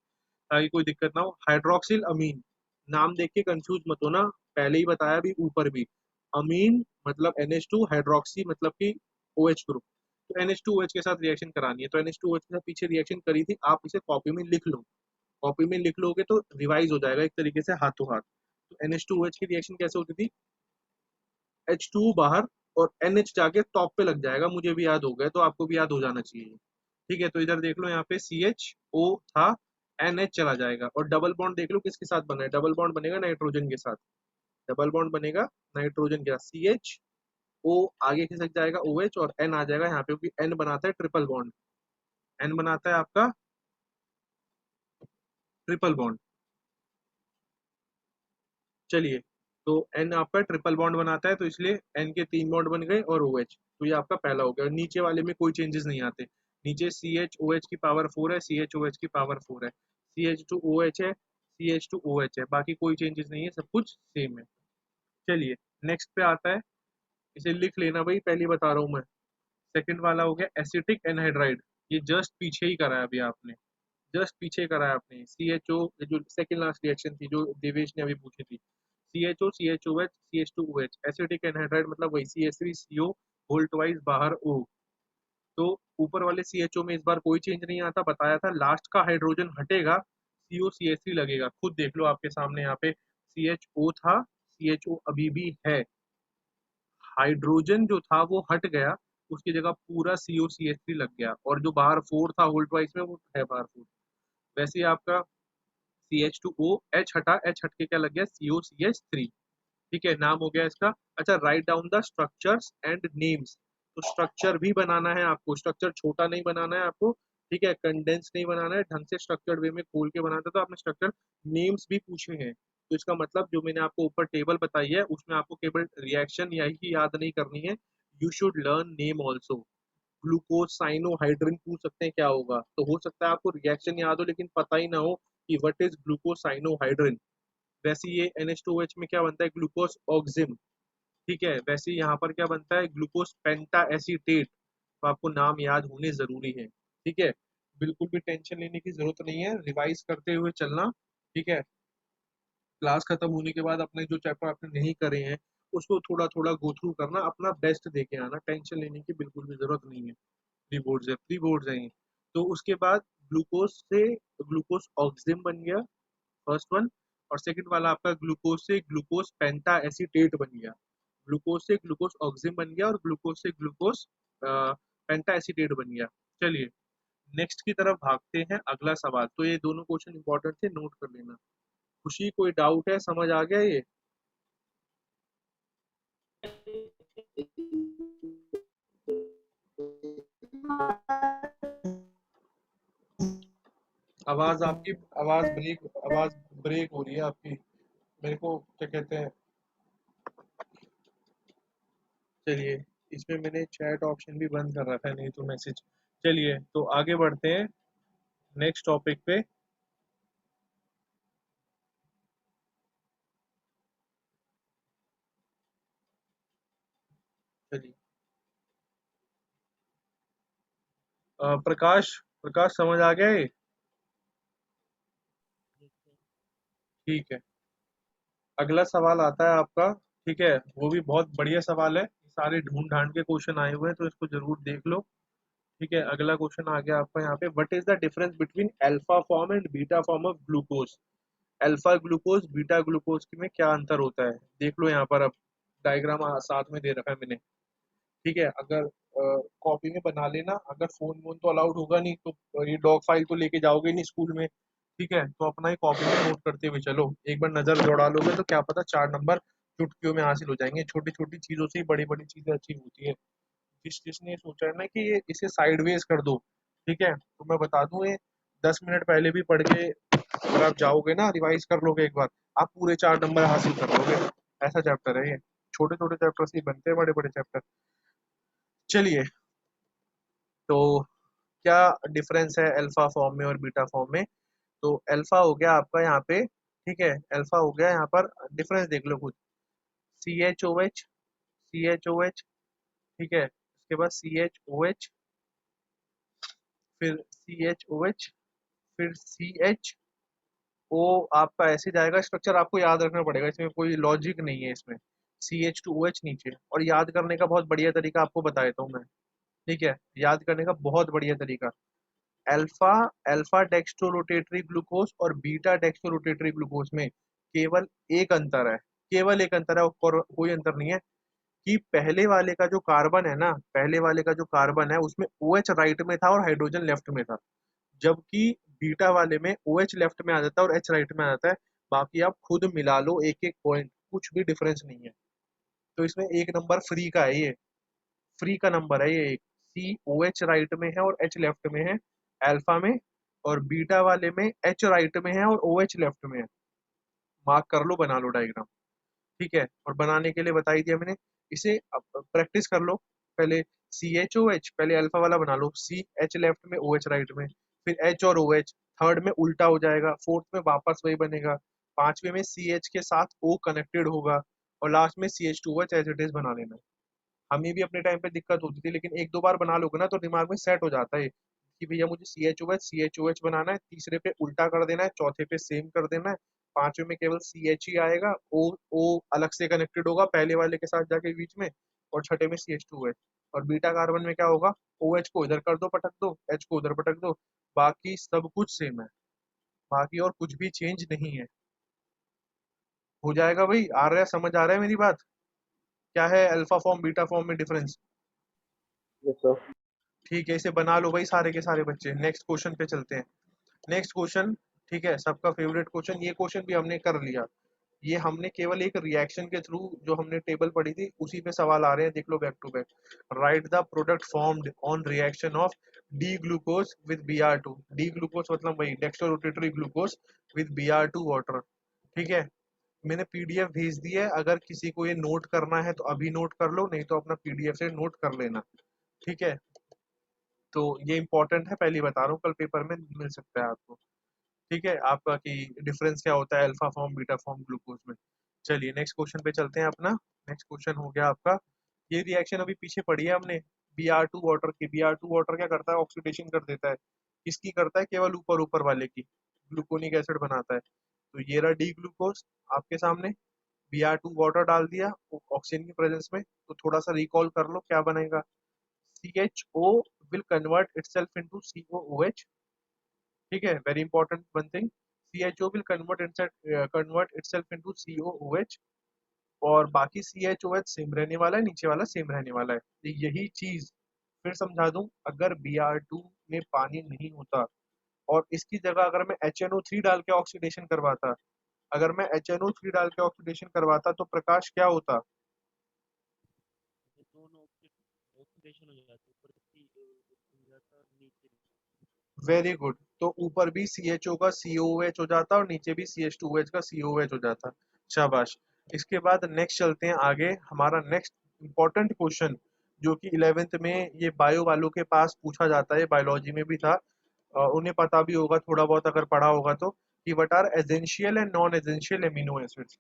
ताकि कोई दिक्कत ना हो। हाइड्रोक्सिल अमीन, नाम देख के कंफ्यूज मत होना, पहले ही बताया भी ऊपर भी, अमीन मतलब NH2, हाइड्रोक्सी मतलब कि OH ग्रुप। तो NH2OH के साथ रिएक्शन करानी है, तो NH2OH के साथ पीछे रिएक्शन करी थी, आप इसे कॉपी में लिख लो, कॉपी में लिख लोगे तो रिवाइज हो जाएगा एक तरीके से हाथों हाथ। तो NH2OH की रिएक्शन कैसे होती थी, H2 बाहर और NH जाके टॉप पे लग जाएगा, मुझे भी याद हो गया, तो आपको भी याद हो जाना चाहिए। ठीक है, तो इधर देख लो, यहाँ पे CHO था, NH चला जाएगा, और डबल बॉन्ड देख लो किसके साथ बना है, डबल बॉन्ड बनेगा नाइट्रोजन के साथ, डबल बॉन्ड बनेगा नाइट्रोजन के साथ। CHO आगे खिसक जाएगा OH, और N आ जाएगा यहाँ पे, क्योंकि N बनाता है ट्रिपल बॉन्ड, N बनाता है आपका ट्रिपल बॉन्ड। चलिए, तो N आपका ट्रिपल बॉन्ड बनाता है, तो इसलिए N के 3 बॉन्ड बन गए और OH, तो ये आपका पहला हो गया। नीचे वाले में कोई चेंजेस नहीं आते, नीचे CHOH की पावर 4 है, CHOH की पावर 4 है, CH2OH है, CH2OH है, बाकी कोई चेंजेस नहीं है, सब कुछ सेम है। चलिए, नेक्स्ट पे आता है, इसे लिख लेना भाई, पहले बता रहा हूँ मैं। सेकंड वाला हो गया एसिटिक एनहाइड्राइड, ये जस्ट पीछे ही करा है अभी आपने, जस्ट पीछे करा है आपने। CHO, जो सेकंड लास्ट रिएक्शन थी जो देवेश ने अभी पूछी थी, CHO CHOH CH2OH, acetic anhydride मतलब वही CH3CO वोल्ट वाइज बाहर O। तो ऊपर वाले CHO में इस बार कोई चेंज नहीं आता, बताया था लास्ट का हाइड्रोजन हटेगा, COCH3 लगेगा, खुद देख लो आपके सामने, यहाँ पे CHO था, CHO अभी भी है, हाइड्रोजन जो था वो हट गया, उसकी जगह पूरा COCH3 लग गया, और जो बाहर 4 था वोल्ट वाइज में वो है बाहर 4। वैसे ही आपका CH2O, H हटा, H हट के क्या लग गया, COCH3। ठीक है, नाम हो गया इसका। अच्छा, right down the structures and names, तो स्ट्रक्चर भी बनाना है आपको, स्ट्रक्चर छोटा नहीं बनाना है आपको, ठीक है, कंडेंस नहीं बनाना है, ढंग से स्ट्रक्चर्ड वे में खोल के बनाना है। तो आपने स्ट्रक्चर नेम्स भी पूछे हैं, तो इसका मतलब जो मैंने आपको ऊपर टेबल बताई है उसमें आपको केवल रिएक्शन यही याद नहीं करनी है, you should learn name also. Glucose cyanohydrin पूछ सकते हैं क्या होगा, तो हो सकता है आपको रिएक्शन याद हो लेकिन पता ही ना हो कि व्हाट इज ग्लूकोज साइनोहाइड्रिन। वैसे ये NH2OH में क्या बनता है, ग्लूकोज ऑक्सिम। ठीक है, वैसे यहाँ पर क्या बनता है, ग्लूकोज पेंटा एसीटेट, तो आपको नाम याद होने जरूरी है। ठीक है, बिल्कुल भी टेंशन लेने की जरूरत नहीं है, रिवाइज करते हुए चलना। ठीक है, क्लास खत्म होने के बाद अपने जो चैप्टर आपने नहीं करे हैं उसको थोड़ा थोड़ा गो थ्रू करना, अपना बेस्ट दे के आना, टेंशन लेने की बिल्कुल भी जरूरत नहीं है। प्री बोर्ड्स है, प्री बोर्ड्स है ये। तो उसके बाद ग्लूकोज से ग्लूकोज ऑक्सिम बन गया, फर्स्ट वन। और सेकंड वाला आपका ग्लूकोज से ग्लूकोज पेंटा एसीटेट बन गया। ग्लूकोज से ग्लूकोज ऑक्सिम बन गया और ग्लूकोज से ग्लूकोज पेंटा एसीटेट बन गया। चलिए नेक्स्ट की तरफ भागते हैं, अगला सवाल। तो ये दोनों क्वेश्चन इंपॉर्टेंट थे, नोट कर लेना। खुशी कोई डाउट है, समझ आ गया ये? आवाज आपकी, आवाज ब्रेक हो रही है आपकी, मेरे को क्या कहते हैं। चलिए, इसमें मैंने चैट ऑप्शन भी बंद कर रखा है, नहीं तो मैसेज। चलिए तो आगे बढ़ते हैं नेक्स्ट टॉपिक पे। चलिए प्रकाश, प्रकाश समझ आ गया ये? ठीक है, अगला सवाल आता है आपका। ठीक है, वो भी बहुत बढ़िया सवाल है, सारे ढूंढ ढांड के क्वेश्चन आए हुए हैं, तो इसको जरूर देख लो। ठीक है, अगला क्वेश्चन आ गया आपका यहाँ पे, what is the difference between alpha form and beta form of glucose? Alpha glucose beta glucose में क्या अंतर होता है, देख लो यहाँ पर। अब डायग्राम साथ में दे रखा है मैंने। ठीक है, अगर कॉपी में बना लेना, अगर फोन वोन तो अलाउड होगा नहीं, तो ये डॉग फाइल तो लेके जाओगे नहीं स्कूल में। ठीक है, तो अपना ही कॉपी में नोट करते हुए चलो, एक बार नजर दौड़ा लोगे तो क्या पता 4 नंबर चुटकियों में हासिल हो जाएंगे। छोटी छोटी चीजों से ही बड़ी बड़ी चीजें अचीव होती है। जिसने सोचा है ना कि ये इसे साइडवेज कर दो, ठीक है, तो मैं बता दूं, ये 10 मिनट पहले भी पढ़ के अगर आप जाओगे ना, रिवाइज कर लोगे एक बार, आप पूरे 4 नंबर हासिल कर लोगे। ऐसा चैप्टर है ये, छोटे छोटे चैप्टर से ही बनते हैं बड़े बड़े चैप्टर। चलिए, तो क्या डिफरेंस है अल्फा फॉर्म में और बीटा फॉर्म में? तो अल्फा हो गया आपका यहाँ पे, ठीक है, अल्फा हो गया यहाँ पर, डिफरेंस देख लो खुद। C H O H, C H O H, ठीक है, उसके बाद सी एच ओ एच, फिर सी एच ओ एच, फिर सी एच ओ, आपका ऐसे जाएगा। स्ट्रक्चर आपको याद रखना पड़ेगा, इसमें कोई लॉजिक नहीं है इसमें। C H two O H नीचे, और याद करने का बहुत बढ़िया तरीका आपको बता देता हूँ मैं। ठीक है, याद करने का बहुत बढ़िया तरीका। अल्फा अल्फा डेक्स्ट्रोरोटेटरी ग्लूकोज और बीटा डेक्स्ट्रोरोटेटरी ग्लूकोज में केवल एक अंतर है, केवल एक अंतर है, और कोई अंतर नहीं है। कि पहले वाले का जो कार्बन है ना, पहले वाले का जो कार्बन है उसमें ओ एच राइट में था और हाइड्रोजन लेफ्ट में था, जबकि बीटा वाले में ओ एच लेफ्ट में आ जाता है और एच राइट में आ जाता है। बाकी आप खुद मिला लो एक एक पॉइंट, कुछ भी डिफरेंस नहीं है। तो इसमें एक नंबर फ्री का है ये, फ्री का नंबर है ये एक। सी ओ एच राइट में है और एच लेफ्ट में है अल्फा में, और बीटा वाले में एच राइट में है और ओ एच लेफ्ट में है। मार्क कर लो, बना लो डायग्राम। ठीक है, और बनाने के लिए बता ही दिया मैंने। इसे प्रैक्टिस कर लो पहले। सी एच ओ एच पहले अल्फा वाला बना लो, सी एच लेफ्ट में ओ एच राइट में, फिर एच और ओ एच, थर्ड में उल्टा हो जाएगा, फोर्थ में वापस वही बनेगा, पांचवे में सी एच के साथ ओ कनेक्टेड होगा, और लास्ट में C H two H as it is बना लेना। हमें भी अपने टाइम पे दिक्कत होती थी, लेकिन एक दो बार बना लोगे ना तो दिमाग में सेट हो जाता है कि भैया मुझे सी एच ओ एच बनाना है, तीसरे पे उल्टा कर देना है, चौथे पे सेम कर देना है, पांचवे में केवल सी एच ही आएगा, ओ अलग से कनेक्टेड होगा पहले वाले के साथ जाके बीच में, और छठे में सी एच टू एच। और बीटा कार्बन में क्या होगा, ओ एच को इधर कर दो, पटक दो, एच को उधर पटक दो, बाकी सब कुछ सेम है, बाकी और कुछ भी चेंज नहीं है। हो जाएगा भाई, आ रहा है, समझ आ रहा है मेरी बात? क्या है अल्फा फॉर्म बीटा फॉर्म में डिफरेंस? Yes sir. ठीक है, इसे बना लो भाई सारे के सारे बच्चे। नेक्स्ट क्वेश्चन पे चलते हैं। नेक्स्ट क्वेश्चन, ठीक है, सबका फेवरेट क्वेश्चन, ये क्वेश्चन भी हमने कर लिया। ये हमने केवल एक रिएक्शन के थ्रू, जो हमने टेबल पढ़ी थी उसी पे सवाल आ रहे हैं, देख लो back to back. Right the product formed on reaction of D glucose with B R two. D glucose मतलब वही dextro rotatory glucose with B R two water. ठीक है, मैंने पीडीएफ भेज दी है, अगर किसी को ये नोट करना है तो अभी नोट कर लो, नहीं तो अपना पीडीएफ से नोट कर लेना। ठीक है, तो ये इंपॉर्टेंट है, पहले ही बता रहा हूँ, कल पेपर में मिल सकता है आपको। ठीक है, आपका कि डिफरेंस क्या होता है alpha form beta form glucose में। चलिए नेक्स्ट क्वेश्चन पे चलते हैं अपना। नेक्स्ट क्वेश्चन हो गया आपका, ये रिएक्शन अभी पीछे पढ़ी है हमने, बी आर टू वाटर की। बी आर टू वाटर क्या करता है, ऑक्सीडेशन कर देता है। किसकी करता है, केवल ऊपर ऊपर वाले की, ग्लूकोनिक एसिड बनाता है। तो ये रहा डी ग्लूकोज आपके सामने, बी आर टू वाटर डाल दिया ऑक्सीजन की प्रेजेंस में, तो थोड़ा सा रिकॉल कर लो क्या बनेगा, C H O will convert itself into COOH. ठीक है, very important one thing, CHO will convert itself into COOH, और बाकी CHOH सेम रहने वाला है, नीचे वाला सेम रहने वाला है। तो यही चीज फिर समझा दूं, अगर Br2 में पानी नहीं होता और इसकी जगह अगर मैं HNO3 डाल के ऑक्सीडेशन करवाता, अगर मैं HNO3 डाल के ऑक्सीडेशन करवाता तो प्रकाश क्या होता? दोनों ऑक्सीडेशन हो जाते हैं, ऊपर की हो जाता है, नीचे वेरी गुड। तो ऊपर भी CHO का COOH हो जाता और नीचे भी CH2OH का COOH हो जाता। शाबाश। इसके बाद नेक्स्ट चलते हैं आगे, हमारा नेक्स्ट इंपॉर्टेंट क्वेश्चन जो कि 11th में ये बायो वालों के पास पूछा जाता है, बायोलॉजी में भी था, उन्हें पता भी होगा थोड़ा बहुत अगर पढ़ा होगा तो, कि what are essential and non essential amino acids.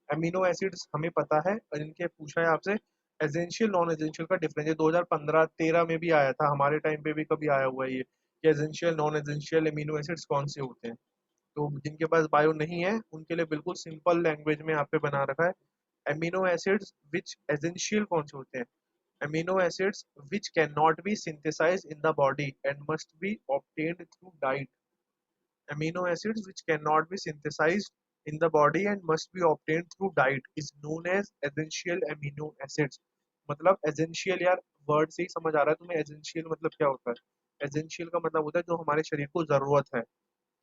Amino acids हमें पता है, और इनके पूछा है आपसे एसेंशियल नॉन एसेंशियल का डिफरेंस। ये 2015-13 में भी आया था, हमारे टाइम पे भी कभी आया हुआ है ये, कि essential non essential amino acids कौन से होते हैं। तो जिनके पास बायो नहीं है उनके लिए बिल्कुल सिंपल लैंग्वेज में यहाँ पे बना रखा है। एमिनो एसिड्स विच एसेंशियल कौन से होते हैं? Amino acids which can not B synthesise in the body and must be obtained through diet. Amino acids which cannot be synthesized in the body and must be obtained through diet is known as essential amino acids। मतलब essential, यार वर्ड से ही समझ आ रहा है तुम्हें essential मतलब क्या होता है? essential का मतलब होता है जो हमारे शरीर को जरूरत है,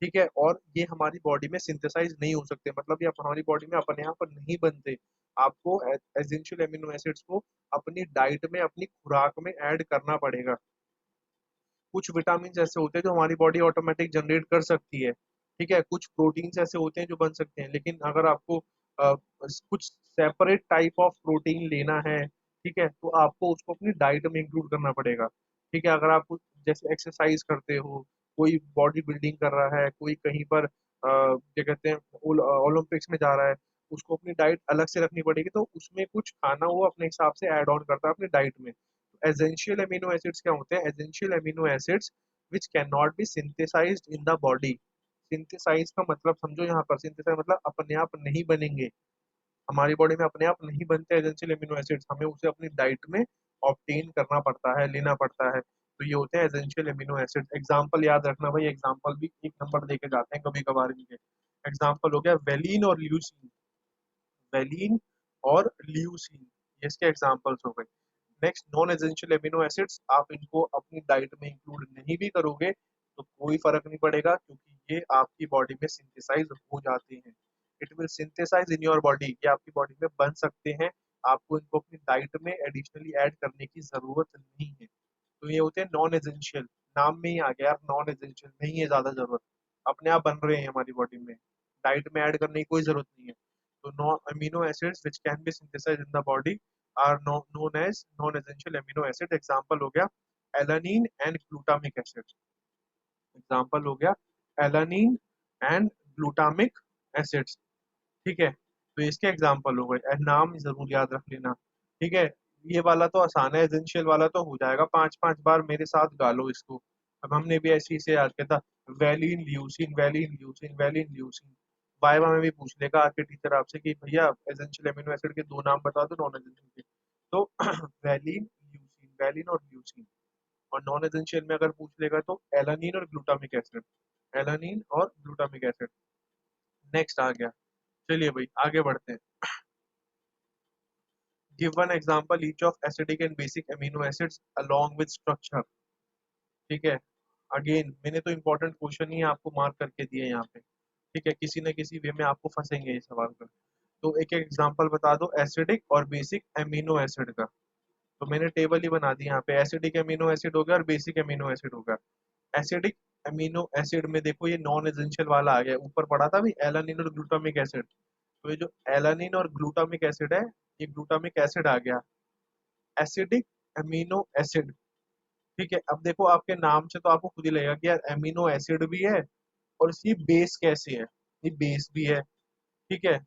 ठीक है, और ये हमारी बॉडी में सिंथेसाइज नहीं हो सकते, मतलब ये हमारी बॉडी में अपने आप नहीं बनते। आपको एसेंशियल एमिनो एसिड्स को अपनी डाइट में, अपनी खुराक में ऐड करना पड़ेगा। कुछ विटामिन ऐसे होते हैं जो हमारी बॉडी ऑटोमेटिक जनरेट कर सकती है, ठीक है, कुछ प्रोटीन्स ऐसे होते हैं जो बन सकते हैं, लेकिन अगर आपको कुछ सेपरेट टाइप ऑफ प्रोटीन लेना है, ठीक है, तो आपको उसको अपनी डाइट में इंक्लूड करना पड़ेगा। ठीक है, अगर आप जैसे एक्सरसाइज करते हो, कोई बॉडी बिल्डिंग कर रहा है, कोई कहीं पर क्या कहते हैं ओलंपिक्स में जा रहा है, उसको अपनी डाइट अलग से रखनी पड़ेगी, तो उसमें कुछ खाना वो अपने हिसाब से ऐड ऑन करता है अपनी डाइट में। एसेंशियल एमिनो एसिड्स क्या होते हैं? Essential amino acids which can not be synthesised in the body. Synthesise का मतलब समझो, यहाँ पर सिंथेसाइज मतलब अपने आप नहीं बनेंगे, हमारी बॉडी में अपने आप नहीं बनते एसेंशियल एमिनो एसिड्स, हमें उसे अपनी डाइट में ऑब्टेन करना पड़ता है, लेना पड़ता है। तो ये होते हैं एसेंशियल एमिनो एसिड्स। एग्जाम्पल याद रखना भाई, एग्जाम्पल भी एक नंबर देके जाते हैं कभी कभार इनके। एग्जाम्पल हो गया वेलिन और ल्यूसीन, वेलिन और ल्यूसीन, ये इसके एग्जाम्पल्स हो गए। Next, non essential amino acids, आप इनको अपनी डाइट में इंक्लूड नहीं भी करोगे तो कोई फर्क नहीं पड़ेगा, क्योंकि ये आपकी बॉडी में सिंथेसाइज हो जाते हैं। It will synthesise in your body, ये आपकी बॉडी में बन सकते हैं, आपको इनको अपनी डाइट में एडिशनली ऐड करने की जरूरत नहीं है। तो ये होते हैं नॉन एसेंशियल, नाम में ही आ गया यार, नॉन एसेंशियल, नहीं है ज्यादा जरूरत, अपने आप बन रहे हैं हमारी बॉडी में, डाइट में ऐड करने की कोई जरूरत नहीं है। तो no amino acids which can be synthesise in the body are known as non essential amino acid. Example हो गया alanine and glutamic acid, example हो गया एलानिन एंड ग्लूटामिक एसिड्स, ठीक है। तो इसके एग्जांपल हो गए, नाम जरूर याद रख लेना, ठीक है। ये वाला तो आसान है, एसेंशियल वाला तो हो जाएगा, 5-5 बार मेरे साथ गालो इसको। अब हमने भी ऐसे ही से याद किया था, valine leucine, valine leucine, valine leucine. Viva में भी पूछ लेगा आके टीचर आपसे कि भैया एसेंशियल एमिनो एसिड के दो नाम बता दो नॉन एसेंशियल के, तो वैलिन ल्यूसिन, वैलिन और ल्यूसिन। और नॉन एसेंशियल में अगर पूछ लेगा तो एलानिन और ग्लूटामिक एसिड, एलानिन और ग्लूटामिक एसिड। नेक्स्ट आ गया, चलिए भाई आगे बढ़ते हैं। Give one example each of acidic and basic amino acids along with structure। ठीक है, अगेन मैंने तो इंपॉर्टेंट क्वेश्चन ही आपको मार्क करके दिए यहाँ पे, ठीक है, किसी न किसी वे में आपको फंसेंगे ये सवाल कर। तो एक एक एग्जांपल बता दो एसिडिक और बेसिक एमिनो एसिड का। तो मैंने टेबल ही बना दी यहाँ पे, एसिडिक एमिनो एसिड हो गया और बेसिक एमिनो एसिड हो गया। एसिडिक एमिनो एसिड में देखो ये नॉन एसेंशियल वाला आ गया, ऊपर पढ़ा था भी एलानिन और ग्लूटामिक एसिड, तो ये जो एलानिन और ग्लूटामिक एसिड है, ये ग्लूटामिक एसिड आ गया, एसिडिक एमिनो एसिड। ठीक है, अब देखो आपके नाम से तो आपको खुद ही लगेगा कि यार एमिनो एसिड भी है और इसकी बेस कैसे है, ये बेस भी है, ठीक है।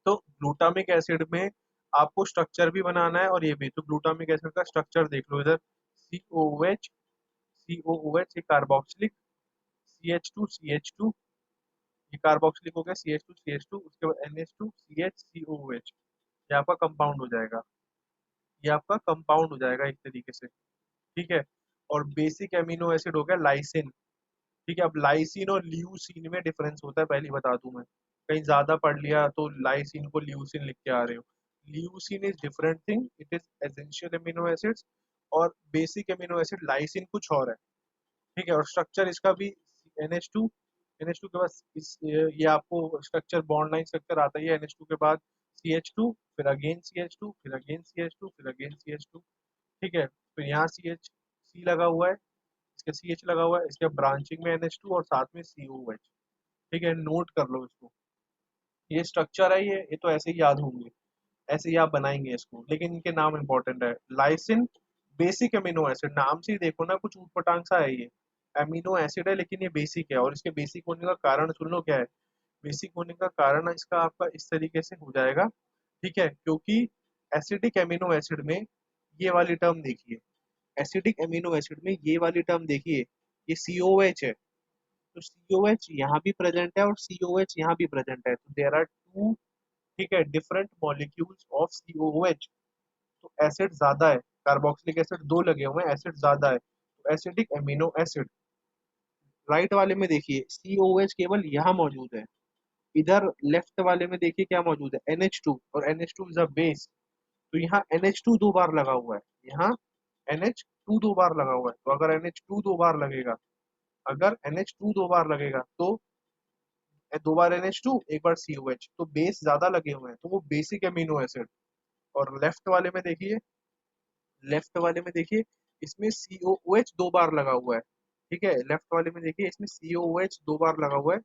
तो ग्लूटामिक एसिड में आपको स्ट्रक्चर भी बनाना है और ये भी, तो ग्लूटामिक एसिड का स्ट्रक्चर देख लो इधर, COOH, COOH ये कार्बोक्सिलिक, CH2 ये कार्बोक्सिलिक हो गया, CH2 उसके बाद NH2CH COOH, ये आपका कंपाउंड हो जाएगा, ये आपका कंपाउंड हो जाएगा एक तरीके से, ठीक है। और बेसिक एमिनो एसिड हो गया लाइसिन। ठीक है, अब लाइसिन और ल्यूसीन में डिफरेंस होता है, पहले ही बता दूं मैं, कहीं ज्यादा पढ़ लिया तो लाइसिन को ल्यूसीन लिख के आ रहे हो। Leucine is different thing, it is essential amino acids, और बेसिक एमिनो एसिड लाइसिन कुछ और है। ठीक है, और स्ट्रक्चर इसका भी NH2, NH2 के बाद ये आपको स्ट्रक्चर बॉन्ड लाइन स्ट्रक्चर आता ही है, NH2 के बाद CH2, फिर अगेन CH2, फिर अगेन CH2, फिर अगेन CH2। ठीक है, फिर यहाँ C लगा हुआ है, इसका CH लगा हुआ है, इसके ब्रांचिंग में NH2 और साथ में COH। ठीक है, नोट कर लो इसको, ये स्ट्रक्चर है, ये तो ऐसे ही याद होंगे, ऐसे ही आप बनाएंगे इसको, लेकिन इनके नाम इंपॉर्टेंट है। लाइसिन बेसिक अमीनो एसिड, नाम से ही देखो ना कुछ ऊटपटांग सा है ये, अमीनो एसिड है लेकिन ये बेसिक है, और इसके बेसिक होने का कारण सुन लो क्या है। बेसिक होने का कारण इसका आपका इस तरीके से हो जाएगा। ठीक है, क्योंकि एसिडिक अमीनो एसिड में ये वाली टर्म देखिए, एसिडिक अमीनो एसिड में ये वाली टर्म देखिए, ये COH है, तो COH यहाँ भी प्रेजेंट है और COH यहाँ भी प्रेजेंट है, तो देयर आर टू, ठीक है, डिफरेंट मॉलिक्यूल्स ऑफ COH। तो एसिड ज्यादा है, कार्बोक्सिलिक एसिड दो लगे हुए हैं, एसिड ज्यादा है, तो एसिडिक एमिनो एसिड। राइट वाले में देखिए COH केवल यहाँ मौजूद है, इधर लेफ्ट वाले में देखिए क्या मौजूद है, NH2, और NH2 इज अ बेस, तो यहाँ NH2 दो बार लगा हुआ है, यहाँ NH2 दो बार लगा हुआ है, तो अगर NH2 दो बार लगेगा, अगर NH2 दो बार लगेगा तो दो बार NH2 एक बार COH, तो बेस ज्यादा लगे हुए हैं, तो वो बेसिक एमिनो एसिड। और लेफ्ट वाले में देखिए, लेफ्ट वाले में देखिए, इसमें COOH दो बार लगा हुआ है। ठीक है, लेफ्ट वाले में देखिए इसमें COOH दो बार लगा हुआ है,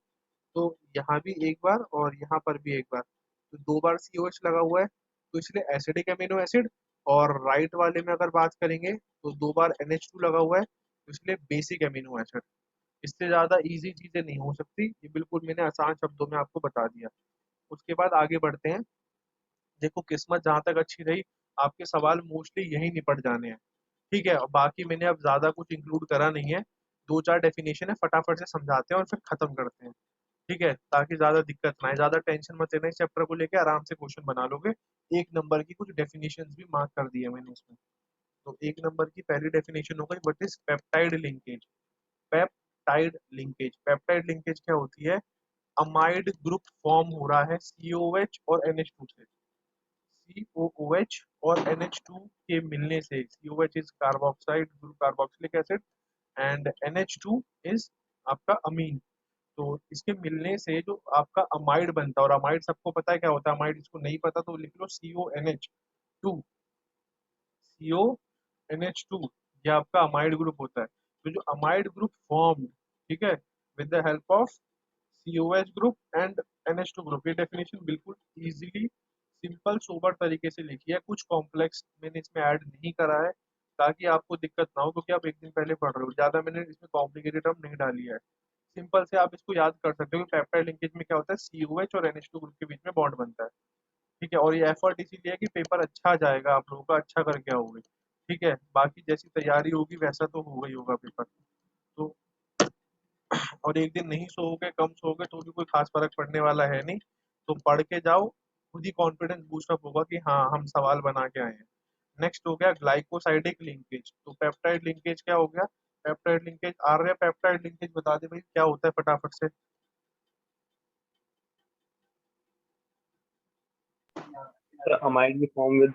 तो यहाँ भी एक बार और यहाँ पर भी एक बार, तो दो बार COH लगा हुआ है, तो इसलिए एसिडिक अमीनो एसिड। और राइट वाले में अगर बात करेंगे तो दो बार NH2 लगा हुआ है, तो इसलिए बेसिक अमीनो एसिड। इससे ज्यादा इजी चीजें नहीं हो सकती, ये बिल्कुल मैंने आसान शब्दों में आपको बता दिया। उसके बाद आगे बढ़ते हैं। देखो किस्मत जहां तक अच्छी रही, आपके सवाल मोस्टली यही निपट जाने हैं। ठीक है, और बाकी मैंने अब ज्यादा कुछ इंक्लूड करा नहीं है, दो चार डेफिनेशन है, फटाफट से समझाते हैं और फिर खत्म करते हैं। ठीक है, ताकि ज्यादा दिक्कत ना आए, ज्यादा टेंशन मत लेना, इस चैप्टर को लेके आराम से क्वेश्चन बना लोगे। एक नंबर की कुछ डेफिनेशन भी मार्क कर दी है मैंने इसमें। तो एक नंबर की पहली डेफिनेशन हो गई, what is peptide linkage. Peptide linkage, peptide linkage क्या होती है, अमाइड ग्रुप फॉर्म हो रहा है COH और NH2 से। COOH और NH2 के मिलने से, COH is carboxide group, carboxylic acid, and NH2 is आपका अमीन। तो इसके मिलने से जो आपका अमाइड बनता है, और अमाइड सबको पता है क्या होता है, अमाइड इसको नहीं पता तो लिख लो CONH2, CONH2, ये आपका अमाइड ग्रुप होता है। तो जो अमाइड ग्रुप फॉर्म, ठीक है, with the help of COH group and NH2 group, ये डेफिनेशन बिल्कुल इजीली सिंपल सोबर तरीके से लिखी है, कुछ कॉम्प्लेक्स मैंने इसमें ऐड नहीं करा है, ताकि आपको दिक्कत ना हो, क्योंकि आप एक दिन पहले पढ़ रहे हो, ज्यादा मैंने इसमें कॉम्प्लिकेटेड टर्म नहीं डाली है। सिंपल से आप इसको याद कर सकते हो कि पेप्टाइड लिंकेज में क्या होता है, COH और NH2 ग्रुप के बीच में बॉन्ड बनता है। ठीक है, और ये एफर्ट इसीलिए है कि पेपर अच्छा जाएगा, आप लोगों का अच्छा करके आओगे। ठीक है, बाकी जैसी तैयारी होगी वैसा तो होगा ही होगा पेपर। तो और एक दिन नहीं सोओगे, कम सोओगे तो भी कोई खास फर्क पड़ने वाला है नहीं, तो पढ़ के जाओ, खुद ही कॉन्फिडेंस बूस्टअप होगा कि हाँ हम सवाल बना के आए हैं। नेक्स्ट हो गया ग्लाइकोसाइडिक लिंकेज, तो पेप्टाइड लिंकेज क्या हो गया, पेप्टाइड लिंकेज, आर्य पेप्टाइड लिंकेज बता दे भाई क्या होता है फटाफट से। अमाइड की फॉर्म विद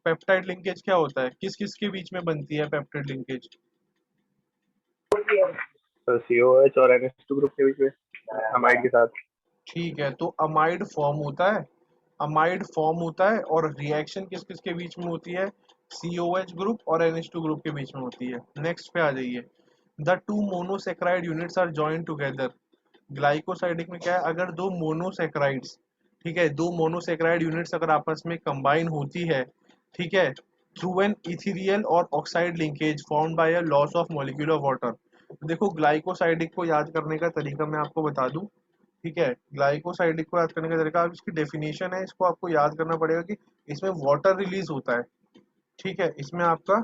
पेप्टाइड लिंकेज क्या होता है, किस किस के बीच में बनती है पेप्टाइड लिंकेज। COH और NH2 ग्रुप के बीच में अमाइड के साथ। ठीक है, तो अमाइड फॉर्म होता है, अमाइड फॉर्म होता है, और रिएक्शन किस किस के बीच में होती है, COH ग्रुप और NH2 ग्रुप के बीच में होती है। नेक्स्ट पे आ जाइए, the two monosaccharide units are joined together. Glycosidic में क्या है, अगर दो मोनोसेक्राइड्स, ठीक है, दो मोनोसेक्राइड यूनिट्स अगर आपस में कंबाइन होती है, ठीक है, थ्रू एन इथीरियल और oxide linkage formed by a loss of molecule of water. देखो ग्लाइकोसाइडिक को याद करने का तरीका मैं आपको बता दूं। ठीक है, ग्लाइकोसाइडिक को याद करने का तरीका, अब इसकी डेफिनेशन है, इसको आपको याद करना पड़ेगा कि इसमें वाटर रिलीज होता है। ठीक है, इसमें आपका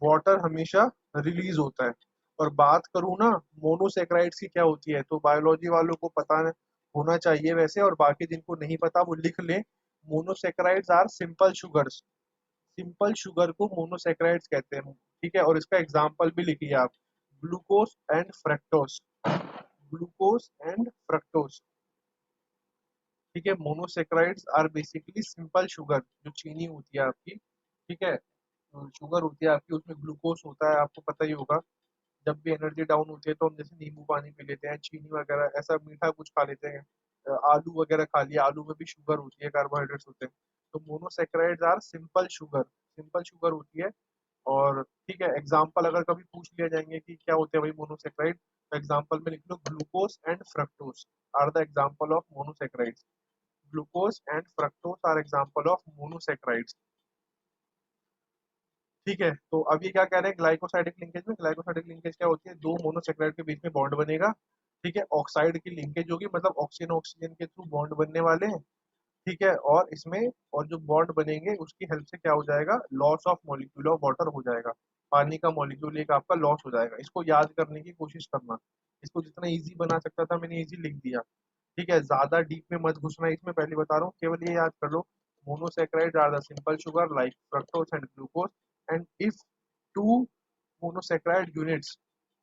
वाटर हमेशा रिलीज होता है। और बात करूँ ना मोनोसेक्राइड्स की क्या होती है, तो बायोलॉजी वालों को पता होना चाहिए वैसे, और बाकी जिनको नहीं पता वो लिख ले। Monosaccharides are simple sugars, simple sugar को मोनोसेक्राइड्स कहते हैं, ठीक है। और इसका एग्जाम्पल भी लिखिए आप, glucose and fructose, glucose and fructose, ठीक है। Monosaccharides are basically simple sugar, जो चीनी होती है आपकी, ठीक है, शुगर होती है आपकी, उसमें ग्लूकोज होता है, आपको पता ही होगा। जब भी एनर्जी डाउन होती है तो हम जैसे नींबू पानी पी लेते हैं, चीनी वगैरह ऐसा मीठा कुछ खा लेते हैं, आलू वगैरह खा लिया, आलू में भी शुगर होती है, कार्बोहाइड्रेट्स होते हैं। तो monosaccharides are simple sugar, simple sugar होती है। और ठीक है, एग्जाम्पल अगर कभी पूछ लिया जाएंगे कि क्या होते हैं भाई मोनोसेक्राइड, तो एग्जाम्पल में लिख लो, glucose and fructose are the example of monosaccharides, glucose and fructose are example of monosaccharides, ठीक है। तो अब ये क्या कह रहे हैं, ग्लाइकोसाइडिक लिंकेज में, ग्लाइकोसाइडिक लिंकेज क्या होती है, दो मोनोसेक्राइड के बीच में बॉन्ड बनेगा, ठीक है, ऑक्साइड की लिंकेज होगी, मतलब ऑक्सीजन ऑक्सीजन के थ्रू बॉन्ड बनने वाले हैं, ठीक है। और इसमें और जो बॉन्ड बनेंगे उसकी हेल्प से क्या हो जाएगा, loss of molecule of water हो जाएगा, पानी का मॉलिक्यूल एक आपका लॉस हो जाएगा। इसको याद करने की कोशिश करना, इसको जितना इजी बना सकता था मैंने इजी लिख दिया, ठीक है। ज्यादा डीप में मत घुसना इसमें, पहले बता रहा हूँ, केवल ये याद कर लो, monosaccharide are the simple sugar like fructose and glucose, and if two monosaccharide units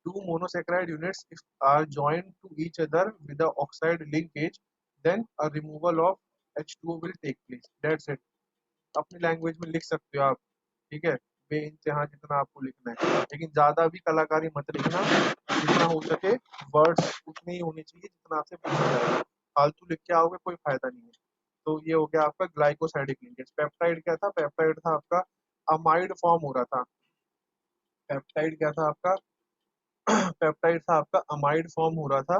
two monosaccharide units if are joined to each other with the oxide linkage, then a removal of H2O will take place, that's it। अपनी लैंग्वेज में लिख सकते हो आप, ठीक है, बेइंतहा जितना आपको लिखना है, लेकिन ज्यादा भी कलाकारी मत लिखना, जितना हो सके वर्ड्स उतनी ही होनी चाहिए जितना आपसे पूछा जाएगा, फालतू लिख के आओगे कोई फायदा नहीं है। तो ये हो गया आपका ग्लाइकोसाइडिक लिंकेज। पेप्टाइड क्या था, पेप्टाइड था आपका अमाइड फॉर्म हो रहा था, पेप्टाइड क्या था आपका, पेप्टाइड था आपका अमाइड फॉर्म हो रहा था,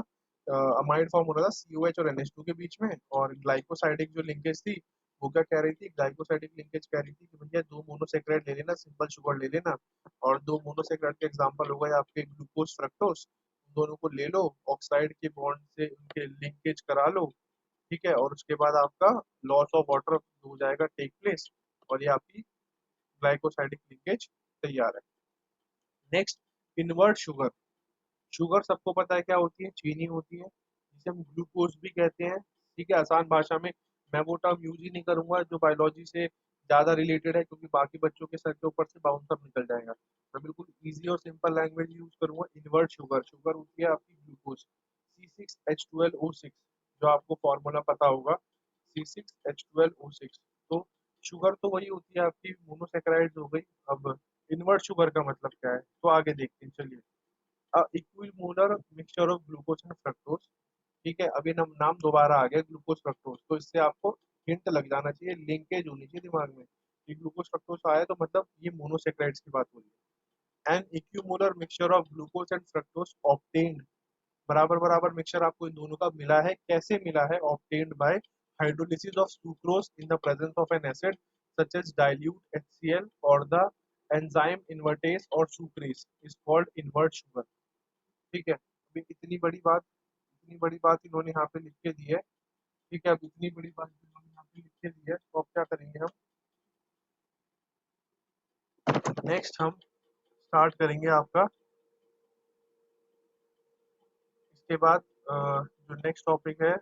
अमाइड फॉर्म हो रहा था COH और NH2 के बीच में। और ग्लाइकोसाइडिक जो लिंकेज थी वो क्या कह रही थी, ग्लाइकोसाइडिक लिंकेज कह रही थी कि भैया दो मोनोसेक्राइड ले लेना, सिंपल शुगर ले लेना, और दो मोनोसेक्राइड के एग्जांपल हो गए आपके ग्लूकोज फ्रक्टोज, दोनों को ले लो, ऑक्साइड के बॉन्ड से उनके लिंकेज करा लो, ठीक है, और उसके बाद आपका लॉस ऑफ वाटर हो जाएगा टेक प्लेस, और ये आपकी ग्लाइकोसाइडिक लिंकेज तैयार है। Next, invert sugar. शुगर सबको पता है क्या होती है, चीनी होती है, जिसे हम ग्लूकोज भी कहते हैं, ठीक है, आसान भाषा में। मैं वो टर्म यूज ही नहीं करूंगा जो बायोलॉजी से ज्यादा रिलेटेड है, क्योंकि बाकी बच्चों के सर के ऊपर से बाउंसर निकल जाएगा। मैं बिल्कुल इजी और सिंपल लैंग्वेज यूज करूंगा। इन्वर्ट शुगर, शुगर होती है आपकी ग्लूकोज, C6H12O6, जो आपको फॉर्मूला पता होगा, C6H12O6। तो शुगर तो वही होती है आपकी, मोनोसेक्राइड्स हो गई। अब इन्वर्ट शुगर का मतलब क्या है, तो आगे देखते हैं, चलिए। Equimolar mixture of glucose and fructose, ठीक है। अभी नाम दोबारा आ गया, ग्लूकोज फ्रक्टोज, तो इससे आपको हिंट लग जाना चाहिए, लिंकेज होनी चाहिए दिमाग में, कि ग्लूकोज फ्रक्टोज आया तो मतलब ये मोनोसेक्राइड्स की बात हो रही है। An equimolar mixture of glucose and fructose obtained, बराबर बराबर मिक्सचर आपको इन दोनों का मिला है, कैसे मिला है, obtained by hydrolysis of sucrose in the presence of an acid such as dilute HCl और द एंजाइम इन्वर्टेज और sucrase is called invert sugar, ठीक है। अभी इतनी बड़ी बात, इतनी बड़ी बात इन्होंने यहाँ पे लिख के दी है, ठीक है। अब इतनी बड़ी बात इन्होंने यहाँ पे लिख के दी है, तो अब क्या करेंगे हम, नेक्स्ट हम स्टार्ट करेंगे आपका, इसके बाद जो नेक्स्ट टॉपिक है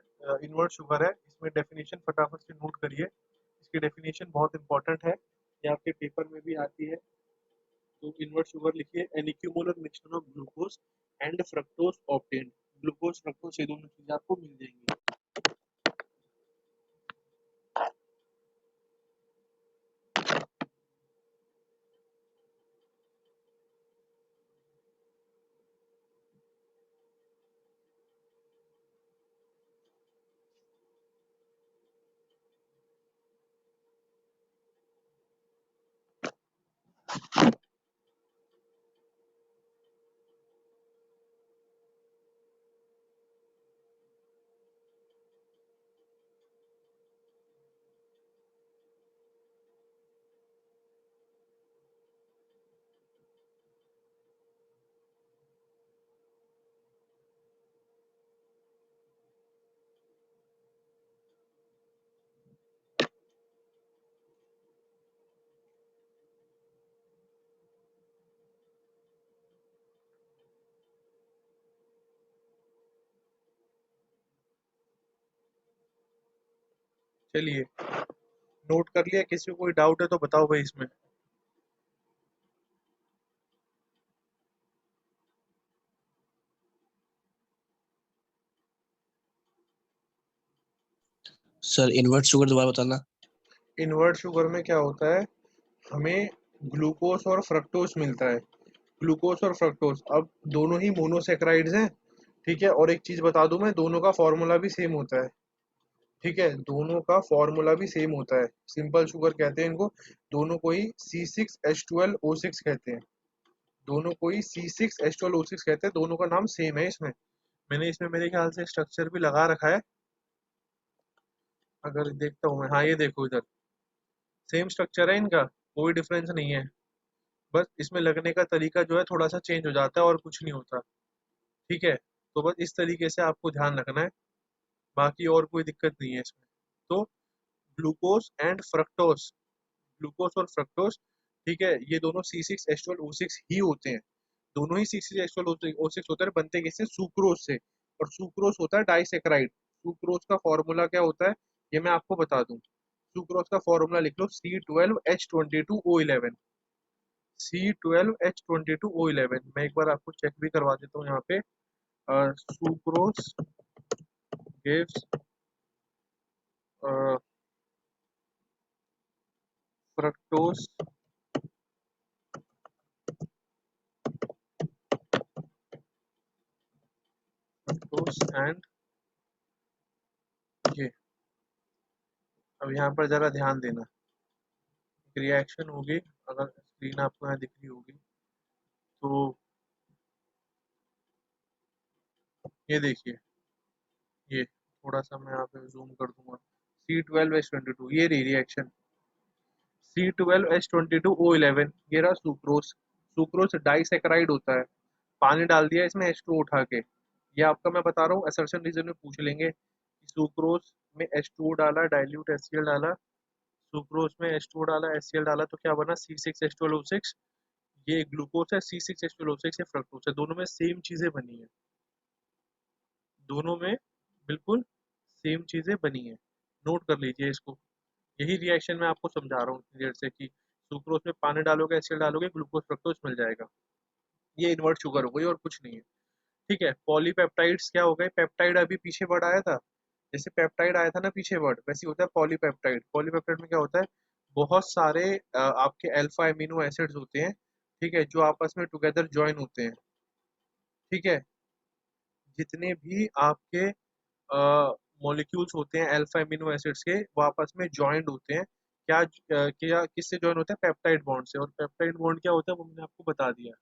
इन्वर्ट शुगर है, इसमें डेफिनेशन फटाफट से नोट करिए, इसकी डेफिनेशन बहुत इंपॉर्टेंट है, ये आपके पेपर में भी आती है। तो इन्वर्ट शुगर लिखिए, an equimolar mixture of glucose and fructose obtained, glucose fructose ये दोनों चीजें आपको मिल जाएंगी। चलिए, नोट कर लिया, किसी को कोई डाउट है तो बताओ भाई इसमें। सर इन्वर्ट शुगर दोबारा बताना। इन्वर्ट शुगर में क्या होता है, हमें ग्लूकोज और फ्रक्टोज मिलता है। ग्लूकोज और फ्रक्टोज अब दोनों ही मोनोसेक्राइड्स हैं, ठीक है। और एक चीज बता दूं मैं, दोनों का फॉर्मूला भी सेम होता है, ठीक है। दोनों का फॉर्मूला भी सेम होता है, सिंपल शुगर कहते हैं इनको। दोनों को ही C6H12O6 कहते हैं। दोनों को ही C6H12O6 कहते हैं, दोनों का नाम सेम है इसमें। मैंने इसमें मेरे ख्याल से स्ट्रक्चर भी लगा रखा है, अगर देखता हूँ मैं। हाँ ये देखो इधर, सेम स्ट्रक्चर है इनका, कोई डिफरेंस नहीं है। बस इसमें लगने का तरीका जो है थोड़ा सा चेंज हो जाता है, और कुछ नहीं होता, ठीक है। तो बस इस तरीके से आपको ध्यान रखना है, बाकी और कोई दिक्कत नहीं है इसमें। तो ग्लूकोज एंड फ्रक्टोज, ग्लूकोज और फ्रक्टोज, ठीक है, ये दोनों C6H12O6 ही होते हैं। दोनों ही C6H12O6 होते हैं, बनते किससे, सुक्रोज से। और सुक्रोज होता है डाइसेक्राइड। सुक्रोज का फॉर्मूला क्या होता है, ये मैं आपको बता दूं। सुक्रोज का फॉर्मूला लिख लो, C12H22O11। C12H22O11, मैं एक बार आपको चेक भी करवा देता हूँ यहाँ पे। सुक्रोज gives fructose and ये, अब यहाँ पर जरा ध्यान देना, रिएक्शन होगी, अगर स्क्रीन आपको यहाँ दिख रही होगी तो ये देखिए, ये थोड़ा सा मैं यहाँ पे जूम कर दूंगा। C12H22, ये रही रिएक्शन। C12H22O11, ये रहा सुक्रोज। सुक्रोज डाइसेकेराइड होता है, पानी डाल दिया इसमें H2 उठा के। ये आपका मैं बता रहा हूँ, असर्शन रीजन में पूछ लेंगे कि सुक्रोज में H2 डाला, डाइल्यूट HCl डाला, सुक्रोज में H2 डाला, HCl डाला, तो क्या बना, C6H12O6। ये ग्लूकोज है, C6H12O6 ये फ्रक्टोज है, दोनों में सेम चीजें बनी है, दोनों में बिल्कुल सेम चीजें बनी है। नोट कर लीजिए इसको, यही रिएक्शन मैं आपको समझा रहा हूँ इतनी देर से कि सुक्रोज में पानी डालोगे, एसिड डालोगे, ग्लूकोज फ्रक्टोज मिल जाएगा। ये इन्वर्ट शुगर हो गई और कुछ नहीं है, ठीक है। पॉलीपेप्टाइड्स क्या हो गए, पेप्टाइड अभी पीछे वर्ड आया था, जैसे पेप्टाइड आया था ना पीछे वर्ड, वैसे होता है पॉलीपेप्टाइड। पॉलीपेप्टाइड में क्या होता है, बहुत सारे आपके अल्फा एमिनो एसिड्स होते हैं, ठीक है, जो आपस में टुगेदर ज्वाइन होते हैं, ठीक है। जितने भी आपके मॉलिक्यूल्स होते हैं अल्फा एमिनो एसिड्स के, वो आपस में ज्वाइंट होते हैं। क्या किससे ज्वाइन होता है, पेप्टाइड बॉन्ड से। और पेप्टाइड बॉन्ड क्या होता है वो मैंने आपको बता दिया।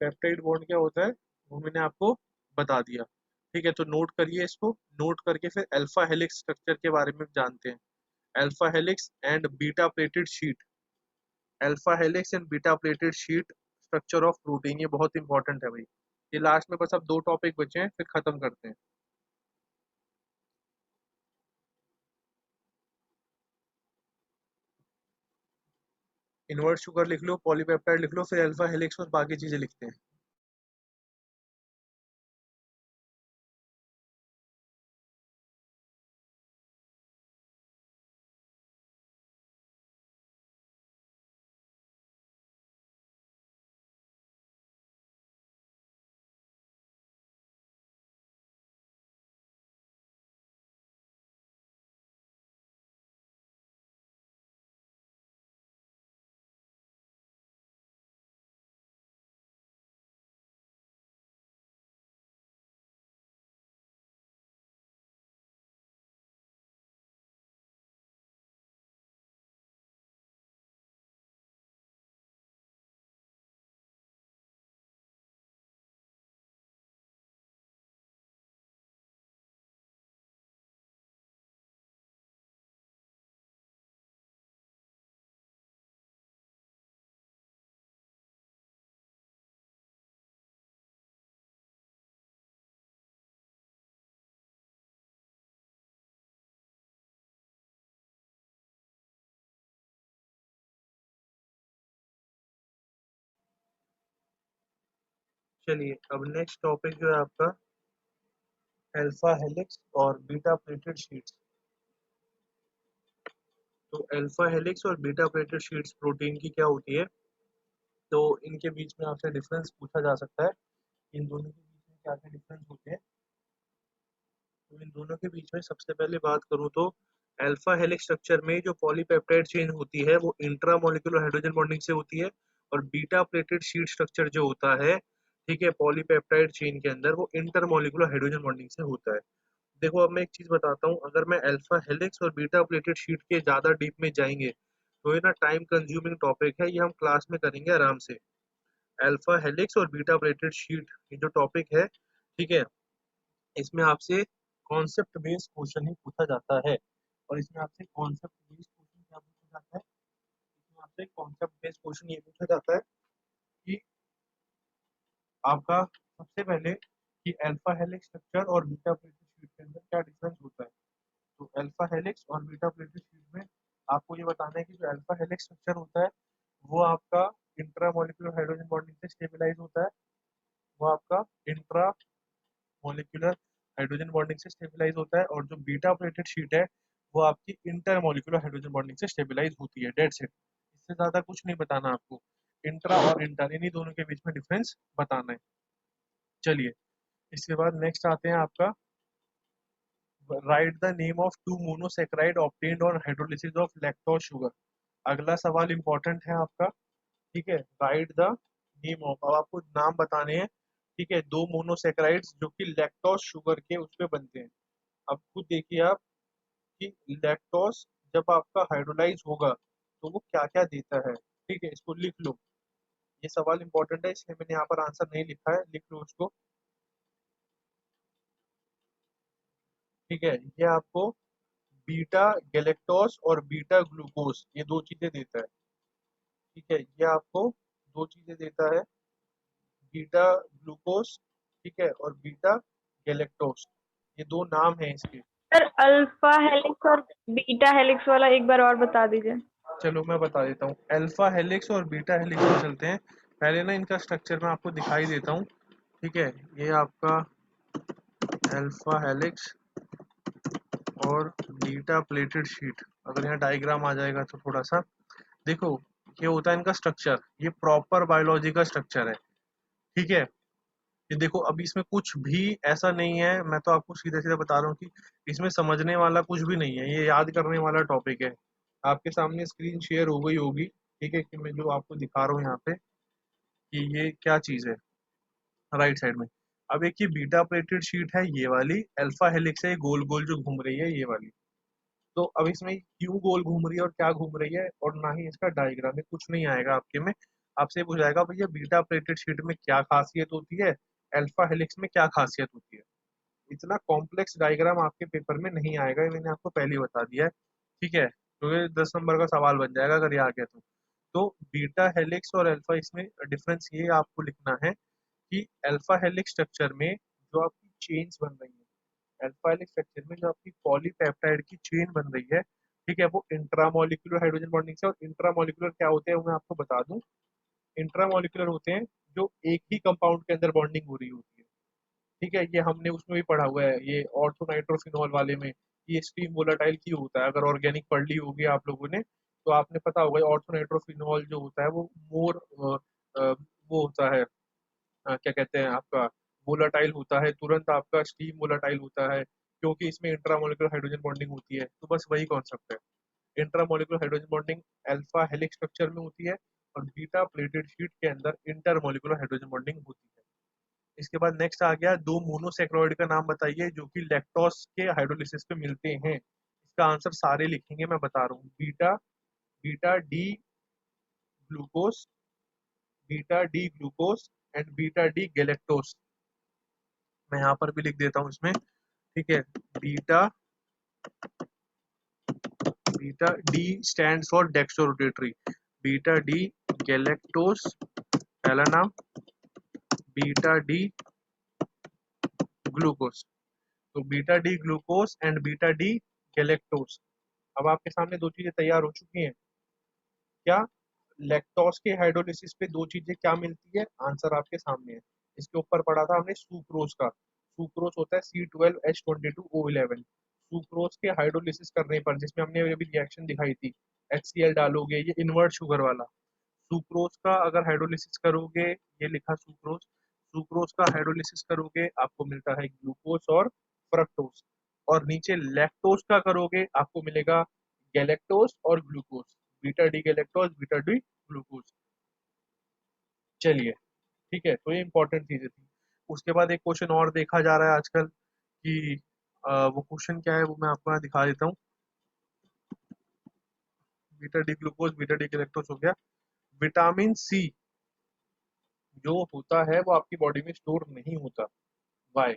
पेप्टाइड बॉन्ड क्या होता है वो मैंने आपको बता दिया, ठीक है। तो नोट करिए इसको, नोट करके फिर अल्फा हेलिक्स स्ट्रक्चर के बारे में जानते हैं। Alpha helix and beta pleated sheet, alpha helix and beta pleated sheet structure of protein, ये बहुत इंपॉर्टेंट है भाई। ये लास्ट में बस अब दो टॉपिक बचे हैं, फिर खत्म करते हैं। इन्वर्ट शुगर लिख लो, पॉलीपेप्टाइड लिख लो, फिर अल्फा हेलिक्स और बाकी चीजें लिखते हैं। चलिए अब नेक्स्ट टॉपिक जो है आपका अल्फा हेलिक्स और बीटा प्लेटेड शीट्स। तो अल्फा हेलिक्स और बीटा प्लेटेड शीट्स प्रोटीन की क्या होती है, तो इनके बीच में आपसे डिफरेंस पूछा जा सकता है, इन दोनों के बीच में क्या क्या डिफरेंस होते हैं। तो इन दोनों के बीच में सबसे पहले बात करूँ तो अल्फा हेलिक्स स्ट्रक्चर में जो पॉलीपेप्टाइड चेन होती है वो इंट्रा मॉलिक्यूलर हाइड्रोजन बॉन्डिंग से होती है, और बीटा प्लेटेड शीट स्ट्रक्चर जो होता है, ठीक है, पॉलीपेप्टाइड चेन के अंदर वो इंटर मॉलिक्यूलर हाइड्रोजन बॉन्डिंग से होता है। देखो अब मैं एक चीज बताता हूँ, अगर मैं अल्फा हेलिक्स और बीटा प्लेटेड शीट के ज्यादा डीप में जाएंगे तो ये ना टाइम कंज्यूमिंग टॉपिक है, ये हम क्लास में करेंगे आराम से। अल्फा हेलिक्स और बीटा प्लेटेड शीट ये जो टॉपिक है, ठीक है, इसमें आपसे कॉन्सेप्ट बेस्ड क्वेश्चन ही पूछा जाता है। और इसमें आपसे कॉन्सेप्ट बेस्ड क्वेश्चन क्या पूछा जाता है, इसमें आपसे कॉन्सेप्ट बेस्ड क्वेश्चन ये पूछा जाता है कि आपका सबसे पहले कि अल्फा हेलिक्स स्ट्रक्चर और बीटा प्लेटेड शीट के अंदर क्या डिफरेंस होता है। तो अल्फा हेलिक्स और बीटा प्लेटेड शीट में आपको ये बताना है कि जो अल्फा हेलिक्स स्ट्रक्चर होता है वो आपका इंट्रा मॉलिक्यूलर हाइड्रोजन बॉन्डिंग से स्टेबलाइज होता है, वो आपका इंट्रा मॉलिक्यूलर हाइड्रोजन बॉन्डिंग से स्टेबलाइज होता है, और जो बीटा प्लेटेड शीट है वो आपकी इंटर मॉलिक्यूलर हाइड्रोजन बॉन्डिंग से स्टेबलाइज होती है, डेट सेट। इससे ज्यादा कुछ नहीं बताना आपको, इंट्रा और इंटर इन्हीं दोनों के बीच में डिफरेंस बताना है। चलिए, इसके बाद नेक्स्ट आते हैं आपका right the name of two monosaccharide obtained on hydrolysis of lactose sugar. अगला सवाल इंपॉर्टेंट है आपका, ठीक है, राइट द नेम ऑफ, अब आपको नाम बताने हैं, ठीक है, दो मोनोसेक्राइड्स जो कि लैक्टोज शुगर के उस पे बनते हैं। अब खुद देखिए आप कि लैक्टोज जब आपका हाइड्रोलाइज होगा तो वो क्या क्या देता है, ठीक है, इसको लिख लो। ये सवाल इंपॉर्टेंट है इसलिए मैंने यहाँ पर आंसर नहीं लिखा है, लिख लो उसको। ठीक है, ये आपको बीटा गैलेक्टोज और बीटा ग्लूकोज ये दो चीजें देता है। ठीक है, ये आपको दो चीजें देता है, बीटा ग्लूकोज, ठीक है, और बीटा गैलेक्टोज, ये दो नाम है इसके। सर अल्फा हेलिक्स और बीटा हेलिक्स वाला एक बार और बता दीजिए। चलो मैं बता देता हूँ, अल्फा हेलिक्स और बीटा हेलिक्स में चलते हैं। पहले ना इनका स्ट्रक्चर मैं आपको दिखाई देता हूँ, ठीक है, ये आपका अल्फा हेलिक्स और बीटा प्लेटेड शीट, अगर यहाँ डायग्राम आ जाएगा तो थोड़ा सा देखो, ये होता है इनका स्ट्रक्चर, ये प्रॉपर बायोलॉजी का स्ट्रक्चर है, ठीक है। ये देखो अभी इसमें कुछ भी ऐसा नहीं है, मैं तो आपको सीधे सीधे बता रहा हूँ कि इसमें समझने वाला कुछ भी नहीं है, ये याद करने वाला टॉपिक है। आपके सामने स्क्रीन शेयर हो गई होगी, ठीक है, कि मैं जो आपको दिखा रहा हूँ यहाँ पे कि ये क्या चीज़ है राइट साइड में। अब एक ये बीटा प्लेटेड शीट है, ये वाली अल्फा हेलिक्स है, ये गोल गोल जो घूम रही है ये वाली। तो अब इसमें क्यों गोल घूम रही है और क्या घूम रही है, और ना ही इसका डायग्राम में कुछ नहीं आएगा आपके में। आपसे पूछाएगा भैया बीटा प्लेटेड शीट में क्या खासियत होती है, अल्फा हेलिक्स में क्या खासियत होती है। इतना कॉम्प्लेक्स डायग्राम आपके पेपर में नहीं आएगा, ये मैंने आपको पहले ही बता दिया है, ठीक है, तो ये 10 नंबर का सवाल बन जाएगा अगर ये आ गया तो बीटा हेलिक्स और अल्फा, इसमें डिफरेंस ये आपको लिखना है कि अल्फा हेलिक्स स्ट्रक्चर में जो आपकी चेन्स बन रही है, अल्फा हेलिक्स स्ट्रक्चर में जो आपकी पॉलीपेप्टाइड की चेन बन रही है, ठीक है, वो इंट्रामोलिकुलर हाइड्रोजन बॉन्डिंग से, और इंट्रामोलिकुलर क्या होते हैं वो मैं आपको बता दूं। इंट्रामोलिकुलर होते हैं जो एक ही कंपाउंड के अंदर बॉन्डिंग हो रही होती है, ठीक है, ये हमने उसमें भी पढ़ा हुआ है, ये ऑर्थोनाइट्रोफिनॉल वाले में ये स्ट्रीम वोलाटाइल क्यों होता है, अगर ऑर्गेनिक पढ़ ली होगी आप लोगों ने तो आपने पता होगा ऑर्थोनाइट्रोफिनॉल जो होता है वो मोर वो होता है, क्या कहते हैं आपका, वोलाटाइल होता है, तुरंत आपका स्टीम वोलाटाइल होता है, क्योंकि इसमें इंट्रामोलिकुलर हाइड्रोजन बॉन्डिंग होती है। तो बस वही कॉन्सेप्ट है, intramolecular hydrogen bonding alpha helix structure में होती है, और बीटा प्लेटेड शीट के अंदर इंटरमोलिकुलर हाइड्रोजन बॉन्डिंग होती है। इसके बाद नेक्स्ट आ गया, दो मोनोसेक्रोइड का नाम बताइए जो कि लैक्टोस के हाइड्रोलिसिस पे मिलते हैं। इसका आंसर सारे लिखेंगे, मैं बता रहा हूँ, beta beta D glucose, beta D glucose and beta D galactose. मैं यहाँ पर भी लिख देता हूँ इसमें, ठीक है, beta beta D stand for dextrorotatory, beta D galactose पहला नाम, बीटा डी ग्लूकोस। तो beta D glucose and beta D galactose. अब आपके सामने दो चीजें तैयार हो चुकी हैं, क्या, लैक्टोस के हाइड्रोलिसिस पे दो चीजें क्या मिलती है, आंसर आपके सामने है। इसके ऊपर पढ़ा था हमने सुक्रोज का, सुक्रोज होता है C12H22O11। सुक्रोज के हाइड्रोलिसिस करने पर, जिसमें हमने अभी रिएक्शन दिखाई थी, HCl डालोगे, ये इन्वर्ट शुगर वाला, सुक्रोज का अगर हाइड्रोलिसिस करोगे, ये लिखा सुक्रोज, सुक्रोज का हाइड्रोलिसिस करोगे आपको मिलता है ग्लूकोज और फ्रक्टोज। और नीचे लैक्टोज का करोगे आपको मिलेगा गैलेक्टोज और glucose, beta D galactose beta D glucose. चलिए ठीक है, तो ये इंपॉर्टेंट चीजें थी। उसके बाद एक क्वेश्चन और देखा जा रहा है आजकल कि वो क्वेश्चन क्या है वो मैं आपको यहाँ दिखा देता हूँ। Beta D glucose beta D galactose हो गया। विटामिन सी जो होता है वो आपकी बॉडी में स्टोर नहीं होता। वाई?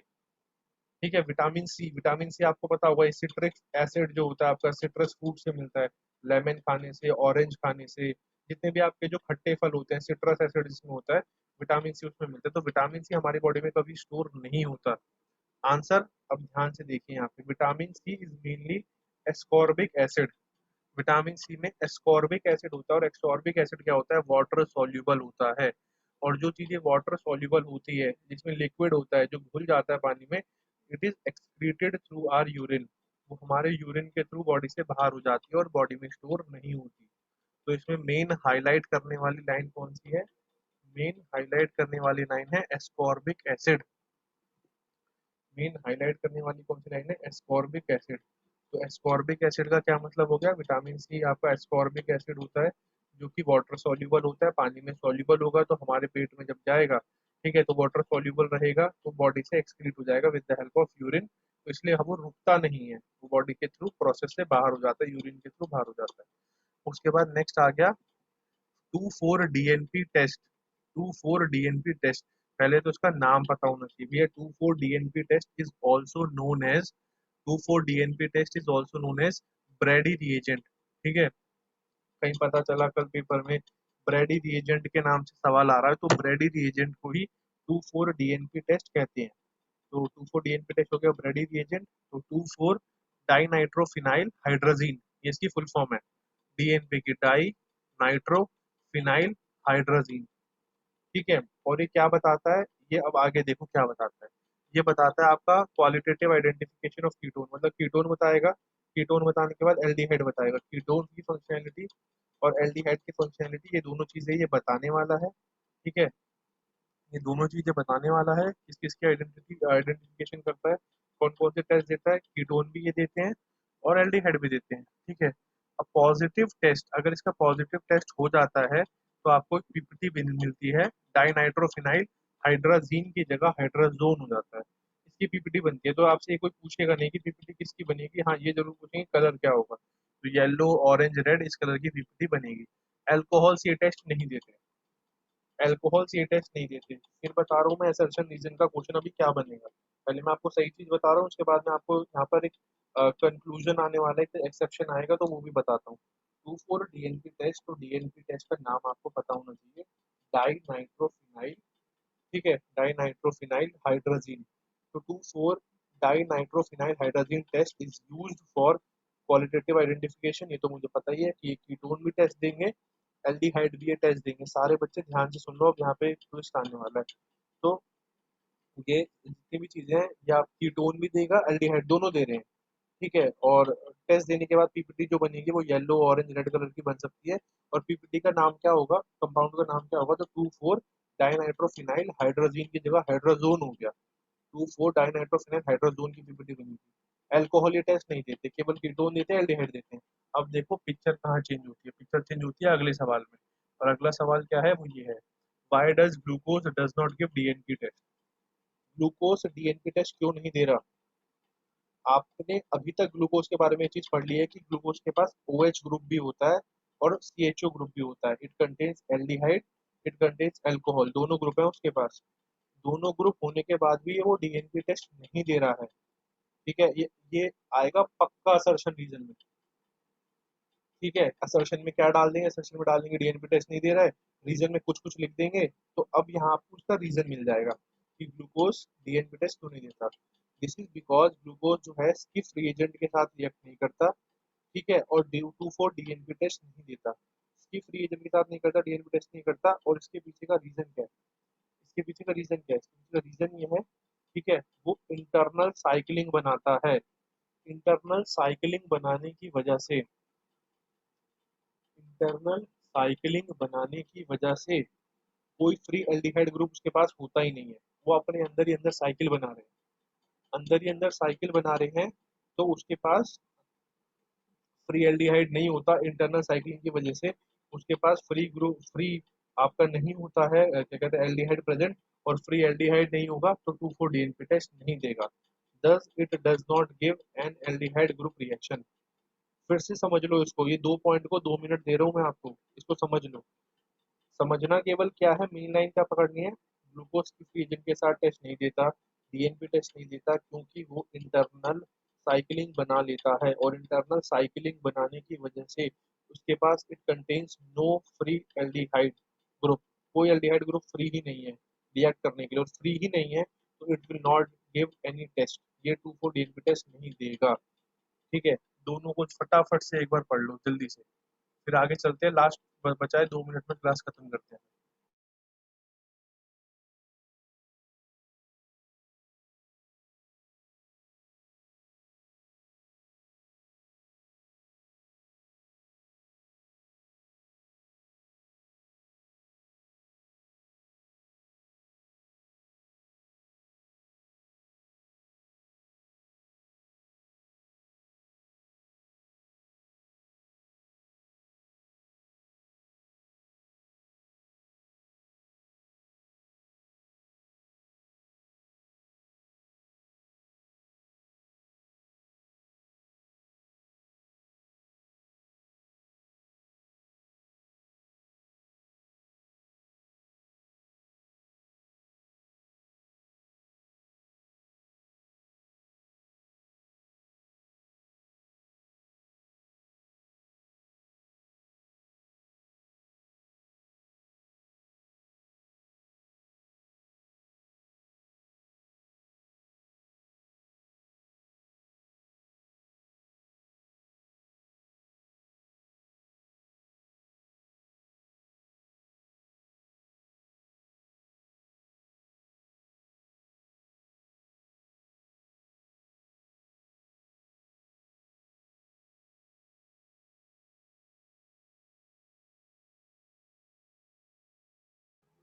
ठीक है, विटामिन सी आपको पता होगा सिट्रिक एसिड जो होता है आपका सिट्रस फ्रूट से मिलता है, लेमन खाने से, ऑरेंज खाने से, जितने भी आपके जो खट्टे फल होते हैं सिट्रस एसिड जिसमें होता है, विटामिन सी उसमें मिलता है। तो विटामिन सी हमारी बॉडी में कभी स्टोर नहीं होता। आंसर अब ध्यान से देखिए यहाँ पे, vitamin C is mainly ascorbic acid. Vitamin C में एस्कॉर्बिक एसिड होता है, और एस्कॉर्बिक एसिड क्या होता है, वाटर सॉल्युबल होता है। और जो चीजें वाटर सॉल्युबल होती है, जिसमें लिक्विड होता है जो घुल जाता है पानी में, it is excreted through our urine, वो हमारे यूरिन के थ्रू बॉडी से बाहर हो जाती है और बॉडी में स्टोर नहीं होती। तो इसमें मेन हाईलाइट करने वाली लाइन कौन सी है? मेन हाईलाइट करने वाली लाइन है एस्कॉर्बिक एसिड। मेन हाईलाइट करने वाली कौन सी लाइन है? Ascorbic acid. तो एस्कॉर्बिक एसिड का क्या मतलब हो गया? विटामिन सी आपका एस्कॉर्बिक एसिड होता है जो कि वाटर सॉल्युबल होता है, पानी में सॉल्युबल होगा तो हमारे पेट में जब जाएगा, ठीक है, तो वाटर सॉल्युबल रहेगा तो बॉडी से एक्सक्रीट हो जाएगा with the help of urine. तो इसलिए वो रुकता नहीं है, वो बॉडी के थ्रू प्रोसेस से बाहर हो जाता है, यूरिन के थ्रू बाहर हो जाता है। उसके बाद नेक्स्ट आ गया 2,4-DNP टेस्ट। 2,4-DNP टेस्ट, पहले तो इसका नाम पता होना चाहिए भैया। 2,4-DNP test is also known as 2,4-DNP test is also known as Brady reagent. ठीक है, कहीं पता चला कल पेपर में ब्रेडी रिएजेंट के नाम से सवाल आ रहा है, तो ब्रेडी रिएजेंट को ही 2,4-DNP टेस्ट कहते हैं। तो 2,4-DNP टेस्ट हो गया ब्रेडी रिएजेंट। तो 2,4 डाइनाइट्रोफिनाइल हाइड्रोजीन, ये इसकी फुल फॉर्म है, डीएनपी की, डाई नाइट्रो फिनाइल हाइड्रोजीन। ठीक है, और ये क्या बताता है, ये अब आगे देखो क्या बताता है। ये बताता है आपका क्वालिटेटिव आइडेंटिफिकेशन ऑफ कीटोन, मतलब कीटोन बताएगा, कीटोन बताने के बाद एल्डिहाइड बताएगा, कीटोन की फंक्शनैलिटी और एल्डिहाइड की फंक्शनैलिटी, ये दोनों चीजें ये बताने वाला है। ठीक है, ये दोनों चीजें बताने वाला है, किस किस की आइडेंटिफिकेशन करता है, कौन कौन से टेस्ट देता है, कीटोन भी ये देते हैं और एल्डिहाइड भी देते हैं। ठीक है, अब पॉजिटिव टेस्ट, अगर इसका पॉजिटिव टेस्ट हो जाता है तो आपको एक पीपीटी मिलती है, डाइनाइट्रोफिनाइल हाइड्राजीन की जगह हाइड्राजोन हो जाता है, इसकी पीपीटी बनती है। तो आपसे ये कोई पूछेगा नहीं कि पीपीटी किसकी बनेगी, हाँ ये जरूर पूछेंगे कलर क्या होगा, तो येलो ऑरेंज रेड इस कलर की पीपीटी बनेगी। अल्कोहल से ये टेस्ट नहीं देते, अल्कोहल से ये टेस्ट नहीं देते। फिर बता रहा हूँ मैं असर्शन रीजन का क्वेश्चन अभी क्या बनेगा, पहले मैं आपको सही चीज बता रहा हूँ, उसके बाद में आपको यहाँ पर एक कंक्लूजन आने वाला है, एक एक्सेप्शन आएगा तो वो भी बताता हूँ। 2,4-DNP टेस्ट, तो डीएनपी टेस्ट का नाम आपको पता होना चाहिए, डाई नाइट्रोफिनाइल। ठीक है, डाई नाइट्रोफिनाइल हाइड्रोजीन। तो 2,4 di nitrophenyl hydrazine test is used for qualitative identification, ये तो मुझे पता ही है कि कीटोन भी टेस्ट देंगे, एल्डिहाइड भी ये टेस्ट देंगे। सारे बच्चे ध्यान से सुन लो, अब यहाँ पे ट्विस्ट आने वाला है। तो ये जितनी भी चीजें हैं, या कीटोन भी देगा एल्डिहाइड दोनों दे रहे हैं। ठीक है, और टेस्ट देने के बाद पीपीटी जो बनेगी वो येलो ऑरेंज रेड कलर की बन सकती है। और पीपीटी का नाम क्या होगा, कंपाउंड का नाम क्या होगा, तो 2,4 डाइनाइट्रोफिनाइल हाइड्रोजीन की जगह हाइड्रोजोन हो गया, 2,4 डाइनाइट्रोफिनाइल हाइड्रोजोन की पीपीटी बनेगी। अल्कोहल ये टेस्ट नहीं देते, केवल कीटोन देते हैं, एल्डिहाइड देते हैं। अब देखो पिक्चर कहाँ चेंज होती है, पिक्चर चेंज होती है अगले सवाल में। और अगला सवाल क्या है, वो ये है, why does glucose does not give DNP test? Glucose DNP test क्यों नहीं दे रहा? आपने अभी तक ग्लूकोज के बारे में ये चीज पढ़ ली है कि ग्लूकोज के पास OH ग्रुप भी होता है और CHO ग्रुप भी होता है, it contains aldehyde, it contains alcohol, दोनों ग्रुप है उसके पास। दोनों ग्रुप होने के बाद भी ये वो डीएनपी टेस्ट नहीं दे रहा है। ठीक है, ये आएगा पक्का असर्शन रीजन में। ठीक है, असर्शन में क्या डाल देंगे, असर्शन में डाल देंगे डीएनपी टेस्ट नहीं दे रहा है, रीजन में कुछ कुछ लिख देंगे, तो अब यहाँ आपको उसका रीजन मिल जाएगा कि ग्लूकोज डीएनपी टेस्ट क्यों नहीं देता। दिस इज बिकॉज ग्लूकोज जो है स्किफ रिएजेंट के साथ रिएक्ट नहीं करता। ठीक है, और due to for DNP test नहीं देता, स्किफ रिएजेंट के साथ नहीं करता, डीएनपी टेस्ट नहीं करता। और इसके पीछे का रीजन क्या है, इसके पीछे का रीजन क्या है, इसके पीछे का रीजन ये है, ठीक है, वो इंटरनल साइकिलिंग बनाता है। इंटरनल साइकिलिंग बनाने की वजह से, इंटरनल साइकिलिंग बनाने की वजह से कोई फ्री एल्डिहाइड ग्रुप उसके पास होता ही नहीं है, वो अपने अंदर ही अंदर साइकिल बना रहे हैं, अंदर ही अंदर साइकिल बना रहे हैं। तो उसके पास फ्री एल्डिहाइड नहीं होता इंटरनल साइक्लिंग की वजह से, उसके पास फ्री आपका नहीं होता है, क्या कहते हैं, एल्डिहाइड प्रेजेंट, और फ्री एल्डिहाइड नहीं होगा तो 2,4-DNP टेस्ट नहीं देगा। Thus it does not give an aldehyde group reaction. फिर से समझ लो इसको, ये 2 पॉइंट को 2 मिनट दे रहा हूँ मैं आपको, इसको समझ लो। समझना केवल क्या है, मेन लाइन क्या पकड़नी है, ग्लूकोज की फ्री एजेंट के साथ टेस्ट नहीं देता, डीएनपी टेस्ट नहीं देता, क्योंकि वो इंटरनल साइक्लिंग बना लेता है, और इंटरनल साइक्लिंग बनाने की वजह से उसके पास it contains no free aldehyde group, कोई एल्डिहाइड ग्रुप फ्री ही नहीं है रिएक्ट करने के लिए, और फ्री ही नहीं है तो it will not give any test, ये 2,4-DNP टेस्ट नहीं देगा। ठीक है, दोनों को फटाफट से एक बार पढ़ लो जल्दी से, फिर आगे चलते हैं, लास्ट बचा है 2 मिनट में क्लास खत्म करते हैं।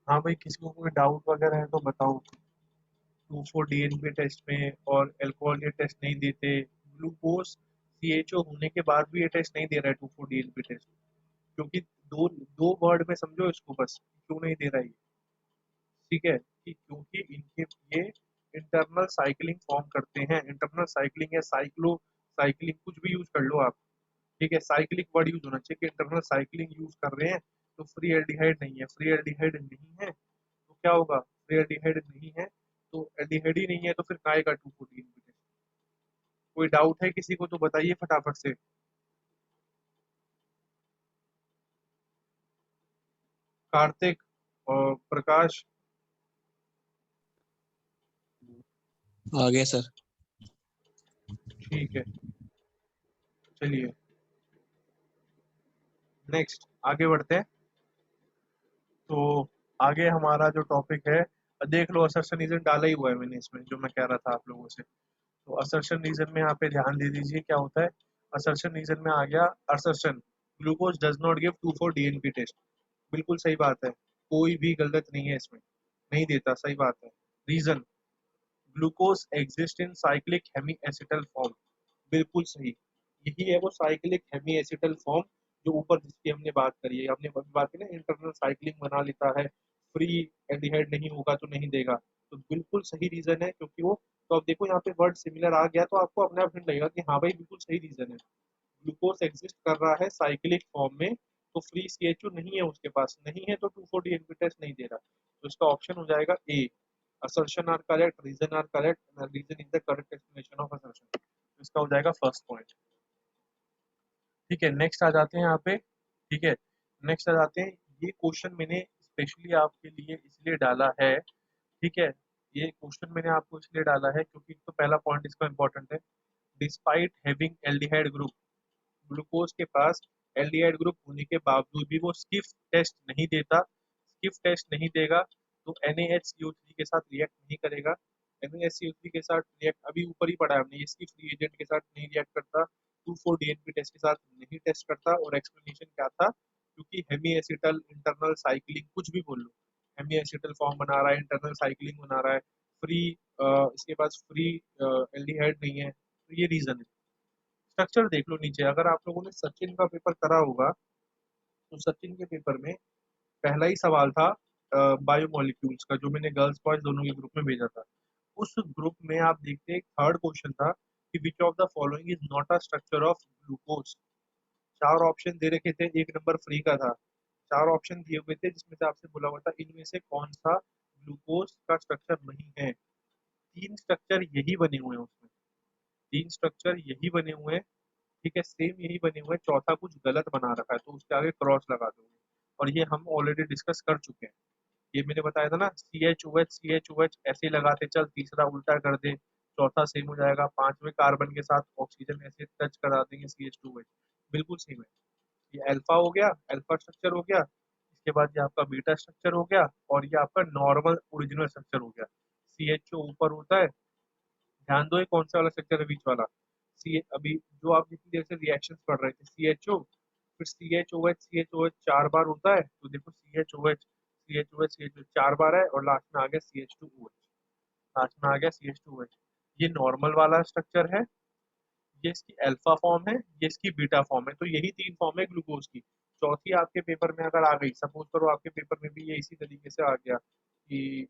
हाँ भाई, किसी को कोई डाउट वगैरह है तो बताओ। 2,4-DNP टेस्ट में और अल्कोहल ये टेस्ट नहीं देते, ग्लूकोज CHO होने के बाद भी ये टेस्ट नहीं दे रहा है 2,4-DNP टेस्ट, क्योंकि दो दो वर्ड में समझो इसको बस, क्यों नहीं दे रहा है ये। ठीक है, कि क्योंकि इनके ये इंटरनल साइक्लिंग फॉर्म करते हैं, इंटरनल साइक्लिंग या साइक्लो साइक्लिंग कुछ भी यूज कर लो आप। ठीक है, साइक्लिक वर्ड यूज होना चाहिए कि इंटरनल साइक्लिंग यूज कर रहे हैं, तो फ्री एल्डिहाइड नहीं है, फ्री एल्डिहाइड नहीं है तो क्या होगा, फ्री एल्डिहाइड नहीं है तो एल्डिहाइड ही नहीं है, तो फिर काय का 2,4-DNP टेस्ट। कोई डाउट है किसी को तो बताइए फटाफट से। कार्तिक और प्रकाश। आ गया सर। ठीक है, चलिए नेक्स्ट आगे बढ़ते हैं। तो आगे हमारा जो टॉपिक है, देख लो असर्शन रीजन डाला ही हुआ है मैंने इसमें, जो मैं कह रहा था आप लोगों से। तो असर्शन रीजन में यहाँ पे ध्यान दे दीजिए क्या होता है। असर्शन रीजन में आ गया, assertion glucose does not give 2,4-DNP test, बिल्कुल सही बात है, कोई भी गलत नहीं है इसमें, नहीं देता, सही बात है। Reason, glucose exist in cyclic hemi acetal form, बिल्कुल सही, यही है वो साइक्लिक हेमी एसिटल फॉर्म जो ऊपर जिसकी हमने बात करी है, हमने अभी बात की ना, इंटरनल साइक्लिंग बना लेता है, फ्री एल्डिहाइड नहीं होगा तो नहीं देगा, तो बिल्कुल सही रीजन है, क्योंकि वो, तो अब देखो यहाँ पे वर्ड सिमिलर आ गया तो आपको अपने आप हिंट लगेगा कि हाँ भाई बिल्कुल सही रीजन है, ग्लूकोज एग्जिस्ट कर रहा है साइक्लिक फॉर्म में, तो फ्री CHO नहीं है उसके पास, नहीं है तो 2,4-DNP टेस्ट नहीं दे रहा, तो इसका ऑप्शन हो जाएगा ए, assertion are correct, reason are correct, and reason is the correct explanation of assertion, तो इसका हो जाएगा फर्स्ट पॉइंट। ठीक है, नेक्स्ट आ जाते हैं यहाँ पे। ठीक है, नेक्स्ट आ जाते हैं, ये क्वेश्चन मैंने स्पेशली आपके लिए इसलिए डाला है। ठीक है, ये क्वेश्चन मैंने आपको इसलिए डाला है क्योंकि तो पहला पॉइंट इसका इंपॉर्टेंट है, despite having aldehyde group, glucose के पास एल्डिहाइड ग्रुप होने के बावजूद भी वो स्किफ टेस्ट नहीं देता, स्किफ टेस्ट नहीं देगा तो NaHCO3 के साथ रिएक्ट नहीं करेगा, NaHCO3 के साथ रिएक्ट अभी ऊपर ही पड़ा है हमने, इसकी फ्री एजेंट के साथ नहीं रिएक्ट करता, 2,4-DNP टेस्ट के साथ नहीं टेस्ट करता, और एक्सप्लेनेशन क्या था, क्योंकि हेमी एसिटल इंटरनल साइक्लिंग कुछ भी बोल लो, हेमी एसिटल फॉर्म बना रहा है, इंटरनल साइक्लिंग बना रहा है, फ्री इसके पास फ्री एल्डिहाइड नहीं है, तो ये रीजन है। स्ट्रक्चर देख लो नीचे। अगर आप लोगों ने सचिन का पेपर करा होगा तो सचिन के पेपर में पहला ही सवाल था बायोमोलिक्यूल्स का, जो मैंने गर्ल्स बॉयज दोनों के ग्रुप में भेजा था। उस ग्रुप में आप देखते हैं, एक थर्ड क्वेश्चन था कि विच of the following is not a structure of glucose. चार ऑप्शन दे रखे थे, एक नंबर फ्री का था। चार ऑप्शन दिए हुए थे जिसमें से आपसे बोला हुआ था इनमें से कौन सा ग्लूकोज का स्ट्रक्चर नहीं है। तीन स्ट्रक्चर यही बने हुए हैं उसमें, तीन स्ट्रक्चर यही बने हुए हैं, ठीक है, सेम यही बने हुए हैं। चौथा कुछ गलत बना रखा है तो उसके आगे क्रॉस लगा दोगे, और ये हम ऑलरेडी डिस्कस कर चुके हैं। ये मैंने बताया था ना, CH OH ऐसे ही लगाते चल, तीसरा उल्टा कर दे, चौथा सेम हो जाएगा, पांचवें कार्बन के साथ ऑक्सीजन ऐसे टच करा देंगे CH2OH, बिल्कुल सेम है। ये अल्फा हो गया, अल्फा स्ट्रक्चर हो गया। इसके बाद ये आपका बीटा स्ट्रक्चर हो गया, और ये आपका नॉर्मल ओरिजिनल स्ट्रक्चर हो गया। CHO ऊपर होता है, ध्यान दो ये कौन सा वाला स्ट्रक्चर है, बीच वाला। सी अभी जो आप जितनी देर से रिएक्शंस पढ़ रहे थे, CHO, फिर CHOH चार बार होता है, तो देखो CHOH चार बार है, और लास्ट में आ गया CH2OH, लास्ट में आ गया CH2OH। ये नॉर्मल वाला स्ट्रक्चर है, ये इसकी अल्फा फॉर्म है, ये इसकी बीटा फॉर्म है। तो यही तीन फॉर्म है ग्लूकोज की। चौथी आपके पेपर में अगर आ गई, सपोज करो आपके पेपर में भी ये इसी तरीके से आ गया कि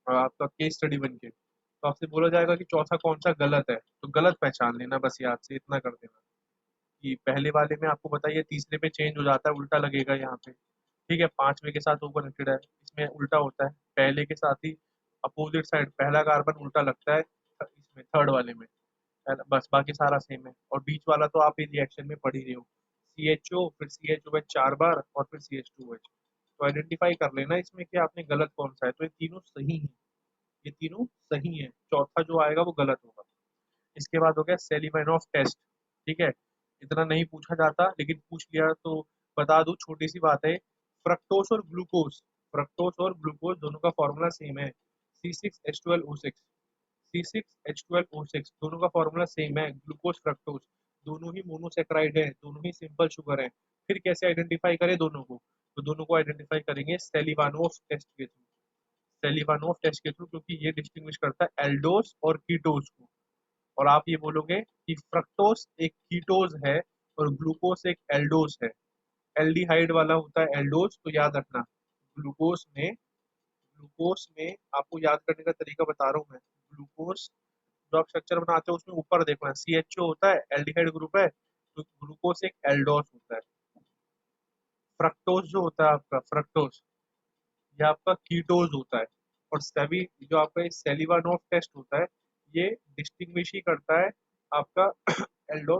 आपका केस स्टडी बन के, तो आपसे बोला जाएगा कि चौथा कौन सा गलत है, तो गलत पहचान लेना, बस याद से इतना कर देना कि पहले वाले में आपको बताइए तीसरे में चेंज हो जाता है, उल्टा लगेगा यहाँ पे, ठीक है। पांचवे के साथ वो कनेक्टेड है, इसमें उल्टा होता है, पहले के साथ ही अपोजिट साइड पहला कार्बन उल्टा लगता है इसमें थर्ड वाले में, बस बाकी सारा सेम है। और बीच वाला तो आप ये रिएक्शन में पढ़ ही रहे हो, CHO फिर CHOH चार बार और फिर CH2OH। तो आइडेंटिफाई कर लेना इसमें कि आपने गलत कौन सा है। तो ये तीनों सही है, ये तीनों सही है, चौथा जो आएगा वो गलत होगा। इसके बाद हो गया सेलिमेनॉफ टेस्ट, ठीक है। इतना नहीं पूछा जाता लेकिन पूछ लिया तो बता दूं, छोटी सी बात है। फ्रक्टोस और ग्लूकोज, फ्रक्टोस और ग्लूकोज दोनों का फॉर्मूला सेम है, C6H12O6। C6H12O6 दोनों का फॉर्मूला सेम है, ग्लूकोज फ्रक्टोज दोनों ही मोनोसेक्राइड है, दोनों ही सिंपल शुगर है। फिर कैसे आइडेंटिफाई करें दोनों को, तो दोनों को आइडेंटिफाई करेंगे सेलिवानोफ टेस्ट के थ्रू, सेलिवानोफ टेस्ट के थ्रू, क्योंकि ये डिस्टिंग्विश करता है एल्डोस और कीटोस को। और आप ये बोलोगे कि फ्रक्टोस एक कीटोज है और ग्लूकोस एक एल्डोस है, एल्डिहाइड वाला होता है एल्डोस, तो याद रखना। ग्लूकोस में ग्लूकोस में आपको याद करने का तरीका बता रहा हूँ मैं। ग्लूकोस जो आप स्ट्रक्चर बनाते हो उसमें ऊपर देखना, CHO होता है, एल्डिहाइड ग्रुप है, तो ग्लूकोस एक एल्डोस होता है। फ्रक्टोज जो होता है आपका, फ्रक्टोज ये आपका कीटोज होता है। और सभी जो आपका सेलिवानोफ टेस्ट होता है, ये डिस्टिंग्विश ही करता है आपका एल्डो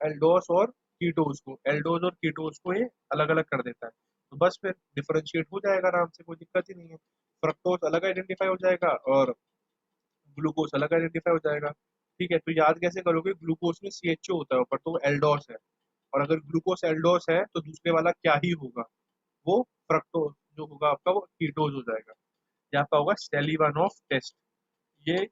एल्डोस और कीटोस को, एल्डोस और कीटोस को ये अलग अलग कर देता है। तो बस फिर डिफरेंशिएट हो जाएगा आराम से, कोई दिक्कत ही नहीं है। फ्रक्टोस अलग आइडेंटिफाई हो जाएगा और ग्लूकोज अलग आइडेंटिफाई हो जाएगा, ठीक है। तो याद कैसे करोगे, ग्लूकोज में CHO होता है ऊपर, तो वो एल्डोस है, और अगर ग्लूकोज एल्डोस है तो दूसरे वाला क्या ही होगा, वो फ्रक्टोज जो होगा आपका वो कीटोज हो जाएगा। ये आपका होगा सेलिवानोफ टेस्ट। ये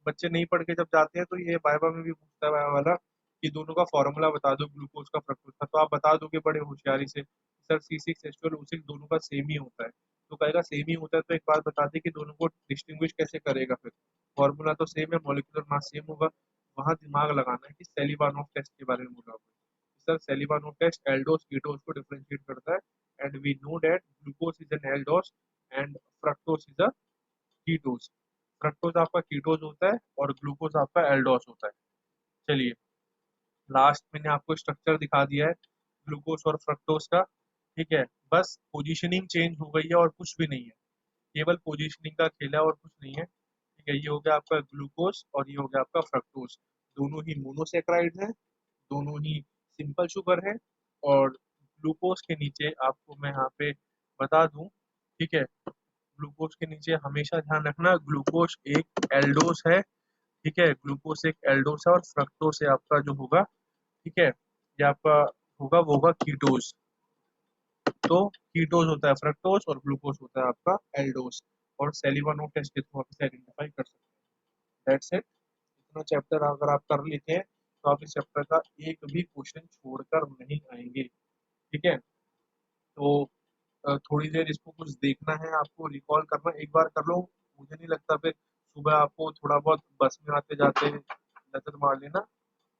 बच्चे नहीं पढ़ के जब जाते हैं तो ये वाइवा में भी पूछता है वाइवा वाला कि दोनों का फॉर्मूला बता दो ग्लूकोज का फ्रक्टोज का, तो आप बता दोगे बड़े होशियारी से सर C6H12O6 दोनों का सेम ही होता है। तो कहेगा सेम ही होता है, तो एक बात बता दी कि दोनों को डिस्टिंग्विश कैसे करेगा, फिर फॉर्मूला तो सेम है, मॉलिक्यूलर मास सेम होगा। वहां दिमाग लगाना है कि सेलिवानोफ टेस्ट के बारे में बोला हुआ है। Sir Seliwanoff test aldose ketose को डिफरेंशिएट करता है, and we know that glucose is an aldose and fructose is a ketose. Fructose आपका कीटोज होता है और ग्लूकोज आपका एल्डोस होता है। चलिए, लास्ट मैंने आपको स्ट्रक्चर दिखा दिया है ग्लूकोज और फ्रक्टोज का, ठीक है। बस पोजीशनिंग चेंज हो गई है और कुछ भी नहीं है, केवल पोजीशनिंग का खेल है और कुछ नहीं है, ठीक है। ये हो गया आपका ग्लूकोज और ये हो गया आपका फ्रक्टोज, दोनों ही मोनोसेक्राइड हैं, दोनों ही सिंपल शुगर है। और ग्लूकोज के नीचे आपको मैं यहाँ पे बता दूं, ठीक है, ग्लूकोज के नीचे हमेशा ध्यान रखना ग्लूकोज एक एल्डोस है, ठीक है, ग्लूकोज एक एल्डोस है, और फ्रक्टोस है आपका जो होगा, ठीक है, ये आपका होगा वो होगा कीटोज। तो कीटोज होता है फ्रक्टोज और ग्लूकोज होता है आपका एल्डोस, और सेलिवानोफ टेस्ट के थ्रू आप इसे आइडेंटिफाई कर सकते हैं। That's it. इतना चैप्टर अगर आप कर लेते हैं तो आप इस चैप्टर का एक भी क्वेश्चन छोड़कर नहीं आएंगे, ठीक है। तो थोड़ी देर इसको कुछ देखना है, आपको रिकॉल करना, एक बार कर लो, मुझे नहीं लगता फिर सुबह आपको थोड़ा बहुत बस में आते जाते नजर मार लेना,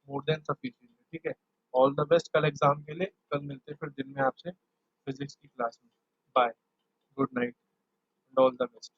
मोर देन सफिशिएंट, ठीक है। ऑल द बेस्ट कल एग्जाम के लिए, कल मिलते हैं फिर दिन में आपसे फिजिक्स की क्लास में। Bye, good night and all the best.